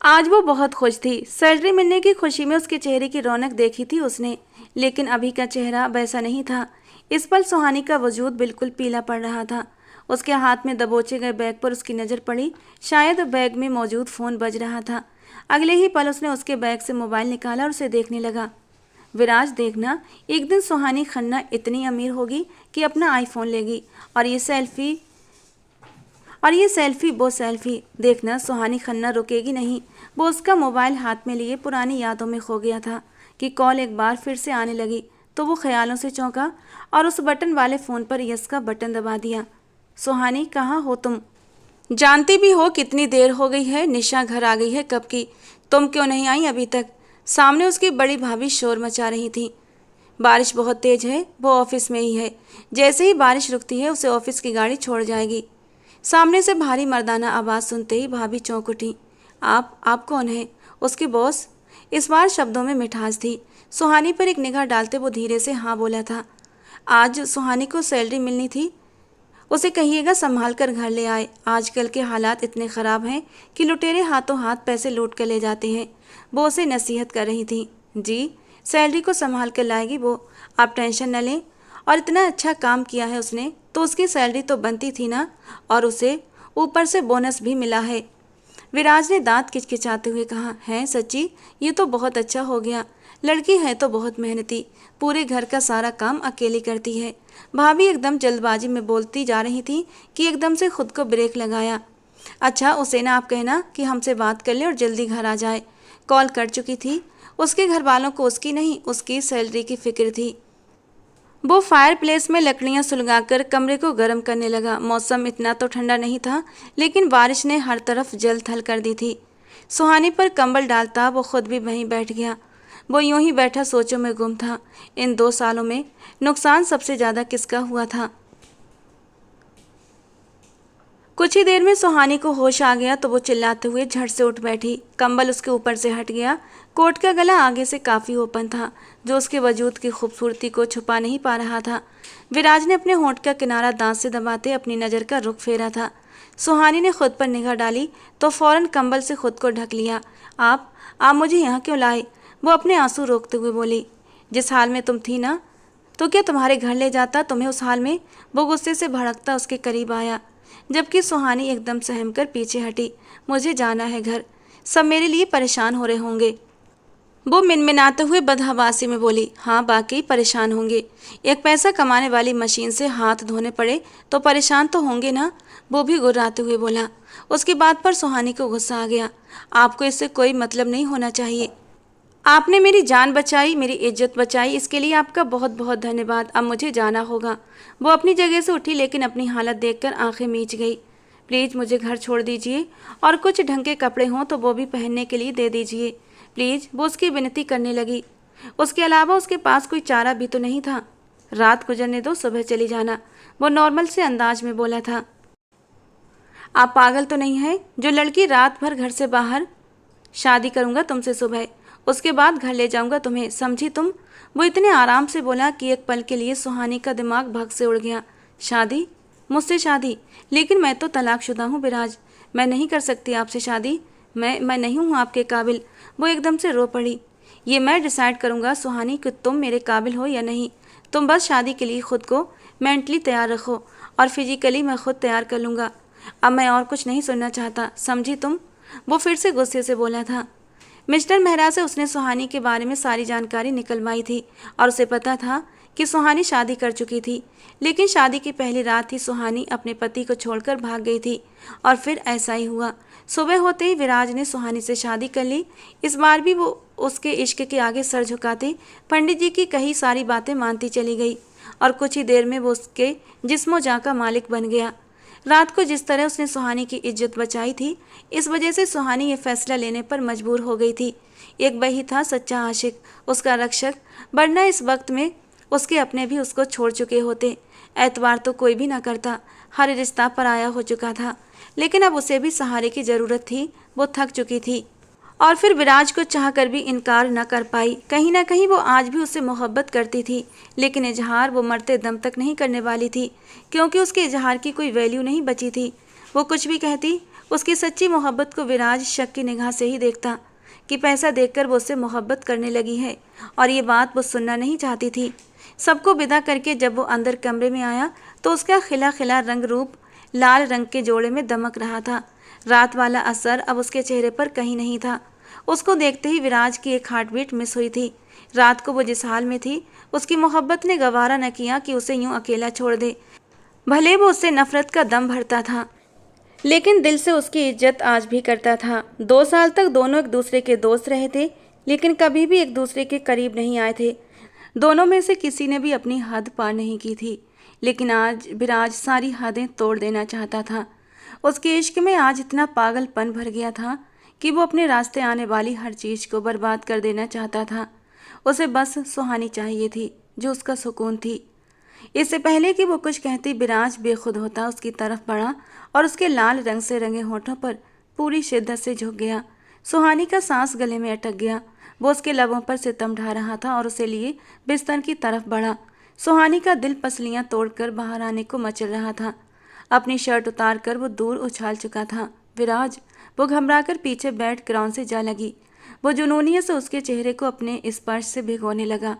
आज वो बहुत खुश थी। सैलरी मिलने की खुशी में उसके चेहरे की रौनक देखी थी उसने, लेकिन अभी का चेहरा वैसा नहीं था। इस पल सुहानी का वजूद बिल्कुल पीला पड़ रहा था। उसके हाथ में दबोचे गए बैग पर उसकी नज़र पड़ी। शायद बैग में मौजूद फ़ोन बज रहा था। अगले ही पल उसने उसके बैग से मोबाइल निकाला और उसे देखने लगा। विराज, देखना, एक दिन सुहानी खन्ना इतनी अमीर होगी कि अपना आईफोन लेगी और ये सेल्फी वो सेल्फी। देखना, सुहानी खन्ना रुकेगी नहीं। वो उसका मोबाइल हाथ में लिए पुरानी यादों में खो गया था कि कॉल एक बार फिर से आने लगी तो वो ख्यालों से चौंका और उस बटन वाले फ़ोन पर यस का बटन दबा दिया। सुहानी, कहाँ हो तुम? जानती भी हो कितनी देर हो गई है। निशा घर आ गई है कब की। तुम क्यों नहीं आई अभी तक? सामने उसकी बड़ी भाभी शोर मचा रही थी। बारिश बहुत तेज है, वो ऑफिस में ही है। जैसे ही बारिश रुकती है उसे ऑफिस की गाड़ी छोड़ जाएगी। सामने से भारी मर्दाना आवाज़ सुनते ही भाभी चौंक उठी। आप कौन है? उसके बॉस। इस बार शब्दों में मिठास थी। सुहानी पर एक निगाह डालते वो धीरे से हाँ बोला था। आज सुहानी को सैलरी मिलनी थी। उसे कहिएगा संभाल कर घर ले आए। आजकल के हालात इतने ख़राब हैं कि लुटेरे हाथों हाथ पैसे लूट कर ले जाते हैं। वो उसे नसीहत कर रही थी। जी, सैलरी को संभाल कर लाएगी वो, आप टेंशन न लें। और इतना अच्छा काम किया है उसने तो उसकी सैलरी तो बनती थी ना, और उसे ऊपर से बोनस भी मिला है। विराज ने दांत किचकिचाते हुए कहा। है सच्ची? ये तो बहुत अच्छा हो गया। लड़की है तो बहुत मेहनती, पूरे घर का सारा काम अकेली करती है। भाभी एकदम जल्दबाजी में बोलती जा रही थी कि एकदम से खुद को ब्रेक लगाया। अच्छा, उसे ना आप कहना कि हमसे बात कर ले और जल्दी घर आ जाए। कॉल कर चुकी थी। उसके घर वालों को उसकी नहीं, उसकी सैलरी की फिक्र थी। वो फायर प्लेस में लकड़ियां सुलगाकर कमरे को गर्म करने लगा। मौसम इतना तो ठंडा नहीं था, लेकिन बारिश ने हर तरफ जल थल कर दी थी। सुहानी पर कंबल डालता वो खुद भी वहीं बैठ गया। वो यूं ही बैठा सोचों में गुम था। इन 2 सालों में नुकसान सबसे ज़्यादा किसका हुआ था? कुछ ही देर में सुहानी को होश आ गया तो वो चिल्लाते हुए झट से उठ बैठी। कंबल उसके ऊपर से हट गया। कोट का गला आगे से काफ़ी ओपन था, जो उसके वजूद की खूबसूरती को छुपा नहीं पा रहा था। विराज ने अपने होंठ का किनारा दांत से दबाते अपनी नज़र का रुख फेरा था। सुहानी ने खुद पर निगाह डाली तो फौरन कंबल से खुद को ढक लिया। आप मुझे यहाँ क्यों लाए? वो अपने आंसू रोकते हुए बोली। जिस हाल में तुम थी ना, तो क्या तुम्हारे घर ले जाता तुम्हें उस हाल में? वो गुस्से से भड़कता उसके करीब आया, जबकि सुहानी एकदम सहम कर पीछे हटी। मुझे जाना है घर, सब मेरे लिए परेशान हो रहे होंगे। वो मिनमिनाते हुए बदहवासी में बोली। हाँ, बाकी परेशान होंगे। एक पैसा कमाने वाली मशीन से हाथ धोने पड़े तो परेशान तो होंगे ना, वो भी गुर्राते हुए बोला। उसकी बात पर सुहानी को गुस्सा आ गया। आपको इससे कोई मतलब नहीं होना चाहिए। आपने मेरी जान बचाई, मेरी इज्जत बचाई, इसके लिए आपका बहुत बहुत धन्यवाद। अब मुझे जाना होगा। वो अपनी जगह से उठी लेकिन अपनी हालत देखकर आंखें मीच गई। प्लीज़ मुझे घर छोड़ दीजिए और कुछ ढंग के कपड़े हों तो वो भी पहनने के लिए दे दीजिए प्लीज़, वो उसकी विनती करने लगी। उसके अलावा उसके पास कोई चारा भी तो नहीं था। रात गुजरने दो, सुबह चली जाना, वो नॉर्मल से अंदाज में बोला था। आप पागल तो नहीं है? जो लड़की रात भर घर से बाहर, शादी करूंगा तुमसे सुबह, उसके बाद घर ले जाऊंगा तुम्हें, समझी तुम? वो इतने आराम से बोला कि एक पल के लिए सुहानी का दिमाग भग से उड़ गया। शादी? मुझसे शादी? लेकिन मैं तो तलाकशुदा हूँ विराज, मैं नहीं कर सकती आपसे शादी। मैं नहीं हूँ आपके काबिल। वो एकदम से रो पड़ी। ये मैं डिसाइड करूँगा सुहानी कि तुम मेरे काबिल हो या नहीं। तुम बस शादी के लिए खुद को मेंटली तैयार रखो और फिजिकली मैं खुद तैयार कर लूँगा। अब मैं और कुछ नहीं सुनना चाहता, समझी तुम? वो फिर से गुस्से से बोला था। मिस्टर मेहरा से उसने सुहानी के बारे में सारी जानकारी निकलवाई थी और उसे पता था कि सुहानी शादी कर चुकी थी। लेकिन शादी की पहली रात ही सुहानी अपने पति को छोड़कर भाग गई थी और फिर ऐसा ही हुआ। सुबह होते ही विराज ने सुहानी से शादी कर ली। इस बार भी वो उसके इश्क के आगे सर झुकाते पंडित जी की कही सारी बातें मानती चली गई और कुछ ही देर में वो उसके जिस्मो जान का मालिक बन गया। रात को जिस तरह उसने सुहानी की इज्जत बचाई थी, इस वजह से सुहानी ये फैसला लेने पर मजबूर हो गई थी। एक वही था सच्चा आशिक, उसका रक्षक, वरना इस वक्त में उसके अपने भी उसको छोड़ चुके होते। एतबार तो कोई भी ना करता, हर रिश्ता पराया हो चुका था। लेकिन अब उसे भी सहारे की ज़रूरत थी, वो थक चुकी थी और फिर विराज को चाहकर भी इनकार न कर पाई। कहीं ना कहीं वो आज भी उससे मोहब्बत करती थी, लेकिन इजहार वो मरते दम तक नहीं करने वाली थी, क्योंकि उसके इजहार की कोई वैल्यू नहीं बची थी। वो कुछ भी कहती, उसकी सच्ची मोहब्बत को विराज शक की निगाह से ही देखता कि पैसा देखकर वो उससे मोहब्बत करने लगी है, और ये बात वो सुनना नहीं चाहती थी। सबको विदा करके जब वो अंदर कमरे में आया तो उसका खिला खिला रंग रूप लाल रंग के जोड़े में दमक रहा था। रात वाला असर अब उसके चेहरे पर कहीं नहीं था। उसको देखते ही विराज की एक हार्टबीट मिस हुई थी। रात को वो जिस हाल में थी, उसकी मोहब्बत ने गवारा न किया कि उसे यूं अकेला छोड़ दे। भले वो उससे नफरत का दम भरता था, लेकिन दिल से उसकी इज्जत आज भी करता था। 2 साल तक दोनों एक दूसरे के दोस्त रहे थे, लेकिन कभी भी एक दूसरे के करीब नहीं आए थे। दोनों में से किसी ने भी अपनी हद पार नहीं की थी, लेकिन आज विराज सारी हदें तोड़ देना चाहता था। उसके इश्क में आज इतना पागलपन भर गया था कि वो अपने रास्ते आने वाली हर चीज़ को बर्बाद कर देना चाहता था। उसे बस सुहानी चाहिए थी, जो उसका सुकून थी। इससे पहले कि वो कुछ कहती, विराज बेखुद होता उसकी तरफ बढ़ा और उसके लाल रंग से रंगे होठों पर पूरी शिद्दत से झुक गया। सुहानी का सांस गले में अटक गया। वो उसके लबों पर सितम ढा रहा था और उसे लिए बिस्तर की तरफ बढ़ा। सुहानी का दिल पसलियां तोड़कर बाहर आने को मचल रहा था। अपनी शर्ट उतार कर वो दूर उछाल चुका था। विराज, वो घबराकर पीछे बैठ ग्राउंड से जा लगी। वो जुनूनियत से उसके चेहरे को अपने स्पर्श से भिगोने लगा।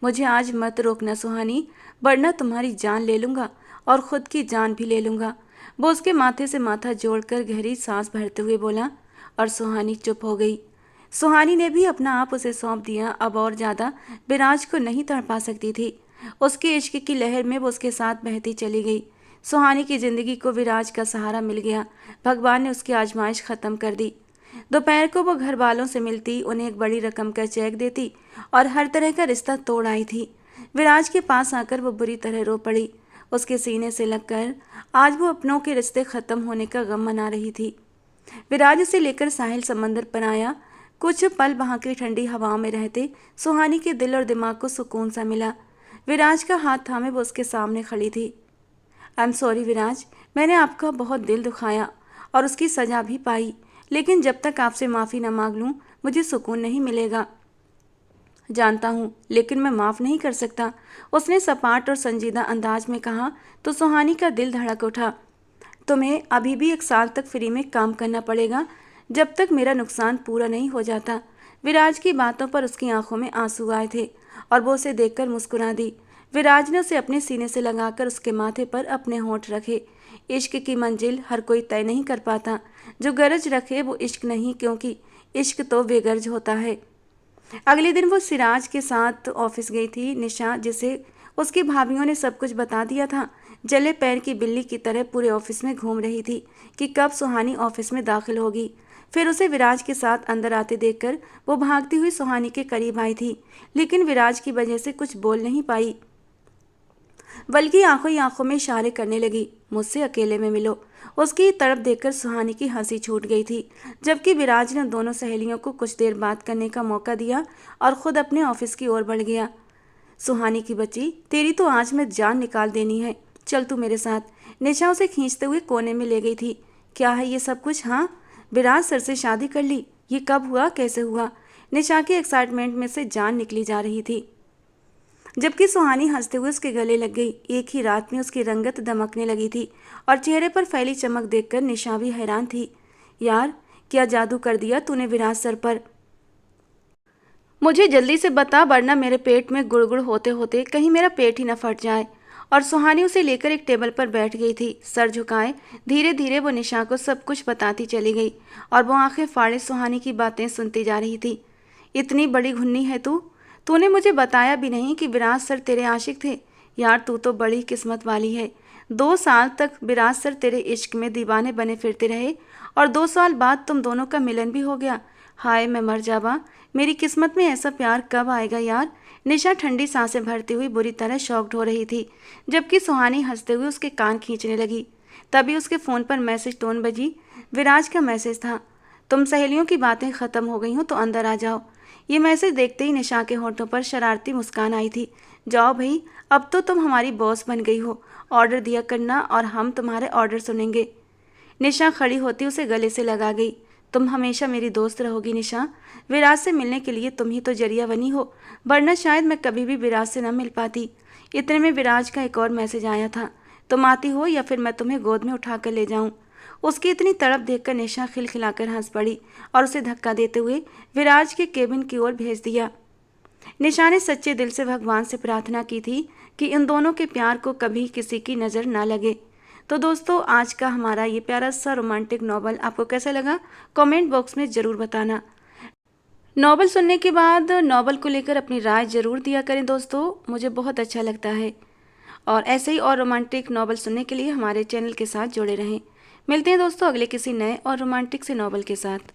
मुझे आज मत रोकना सुहानी, वरना तुम्हारी जान ले लूँगा और ख़ुद की जान भी ले लूँगा। वो उसके माथे से माथा जोड़कर गहरी सांस भरते हुए बोला, और सुहानी चुप हो गई। सुहानी ने भी अपना आप उसे सौंप दिया। अब और ज़्यादा विराज को नहीं तड़पा सकती थी। उसके इश्क की लहर में वो उसके साथ बहती चली गई। सुहानी की ज़िंदगी को विराज का सहारा मिल गया। भगवान ने उसकी आजमाइश ख़त्म कर दी। दोपहर को वो घर वालों से मिलती, उन्हें एक बड़ी रकम का चेक देती और हर तरह का रिश्ता तोड़ आई थी। विराज के पास आकर वो बुरी तरह रो पड़ी। उसके सीने से लगकर आज वो अपनों के रिश्ते ख़त्म होने का गम मना रही थी। विराज उसे लेकर साहिल समंदर पर आया। कुछ पल वहाँ की ठंडी हवाओं में रहते सुहानी के दिल और दिमाग को सुकून सा मिला। विराज का हाथ थामे वो उसके सामने खड़ी थी। आई एम सॉरी विराज, मैंने आपका बहुत दिल दुखाया और उसकी सज़ा भी पाई, लेकिन जब तक आपसे माफ़ी न मांग लूँ मुझे सुकून नहीं मिलेगा। जानता हूँ, लेकिन मैं माफ़ नहीं कर सकता, उसने सपाट और संजीदा अंदाज में कहा तो सुहानी का दिल धड़क उठा। तुम्हें अभी भी 1 साल तक फ्री में काम करना पड़ेगा, जब तक मेरा नुकसान पूरा नहीं हो जाता। विराज की बातों पर उसकी आंखों में आंसू आए थे और वो उसे देखकर मुस्कुरा दी। विराज ने उसे अपने सीने से लगाकर उसके माथे पर अपने होंठ रखे। इश्क की मंजिल हर कोई तय नहीं कर पाता, जो गरज रखे वो इश्क नहीं, क्योंकि इश्क तो बेगर्ज होता है। अगले दिन वो सिराज के साथ ऑफिस गई थी। निशा, जिसे उसकी भाभीियों ने सब कुछ बता दिया था, जले पैर की बिल्ली की तरह पूरे ऑफिस में घूम रही थी कि कब सुहानी ऑफिस में दाखिल होगी। फिर उसे विराज के साथ अंदर आते देखकर वो भागती हुई सुहानी के करीब आई थी, लेकिन विराज की वजह से कुछ बोल नहीं पाई, बल्कि आंखों ही आंखों में इशारे करने लगी, मुझसे अकेले में मिलो। उसकी तरफ देखकर सुहानी की हंसी छूट गई थी, जबकि विराज ने दोनों सहेलियों को कुछ देर बात करने का मौका दिया और खुद अपने ऑफिस की ओर बढ़ गया। सुहानी की बच्ची, तेरी तो आज मैं जान निकाल देनी है, चल तू मेरे साथ। निशा उसे खींचते हुए कोने में ले गई थी। क्या है ये सब कुछ? हाँ, विराज सर से शादी कर ली, ये कब हुआ, कैसे हुआ? निशा की एक्साइटमेंट में से जान निकली जा रही थी, जबकि सुहानी हंसते हुए उसके गले लग गई। एक ही रात में उसकी रंगत दमकने लगी थी और चेहरे पर फैली चमक देखकर निशा भी हैरान थी। यार, क्या जादू कर दिया तूने विराज सर पर? मुझे जल्दी से बता, वरना मेरे पेट में गुड़गुड़ होते होते कहीं मेरा पेट ही न फट जाए। और सुहानी उसे लेकर एक टेबल पर बैठ गई थी। सर झुकाए धीरे धीरे वो निशा को सब कुछ बताती चली गई और वो आंखें फाड़े सुहानी की बातें सुनती जा रही थी। इतनी बड़ी घुन्नी है तू, तूने मुझे बताया भी नहीं कि विराज सर तेरे आशिक थे। यार, तू तो बड़ी किस्मत वाली है। 2 साल तक विराज सर तेरे इश्क में दीवाने बने फिरते रहे और 2 साल बाद तुम दोनों का मिलन भी हो गया। हाय मैं मर जावा, मेरी किस्मत में ऐसा प्यार कब आएगा यार। निशा ठंडी सांसें भरती हुई बुरी तरह शॉक्ड हो रही थी, जबकि सुहानी हंसते हुए उसके कान खींचने लगी। तभी उसके फ़ोन पर मैसेज टोन बजी। विराज का मैसेज था, तुम सहेलियों की बातें ख़त्म हो गई हो तो अंदर आ जाओ। ये मैसेज देखते ही निशा के होठों पर शरारती मुस्कान आई थी। जाओ भाई, अब तो तुम हमारी बॉस बन गई हो, ऑर्डर दिया करना और हम तुम्हारे ऑर्डर सुनेंगे। निशा खड़ी होती उसे गले से लगा गई। तुम हमेशा मेरी दोस्त रहोगी निशा, विराज से मिलने के लिए तुम ही तो जरिया बनी हो, वरना शायद मैं कभी भी विराज से न मिल पाती। इतने में विराज का एक और मैसेज आया था, तुम आती हो या फिर मैं तुम्हें गोद में उठा कर ले जाऊं। उसकी इतनी तड़प देखकर निशा खिलखिलाकर हंस पड़ी और उसे धक्का देते हुए विराज के केबिन की ओर भेज दिया। निशा ने सच्चे दिल से भगवान से प्रार्थना की थी कि इन दोनों के प्यार को कभी किसी की नज़र ना लगे। तो दोस्तों, आज का हमारा ये प्यारा सा रोमांटिक नॉवल आपको कैसा लगा, कमेंट बॉक्स में ज़रूर बताना। नॉवल सुनने के बाद नॉवल को लेकर अपनी राय ज़रूर दिया करें दोस्तों, मुझे बहुत अच्छा लगता है। और ऐसे ही और रोमांटिक नॉवल सुनने के लिए हमारे चैनल के साथ जुड़े रहें। मिलते हैं दोस्तों अगले किसी नए और रोमांटिक से नॉवल के साथ।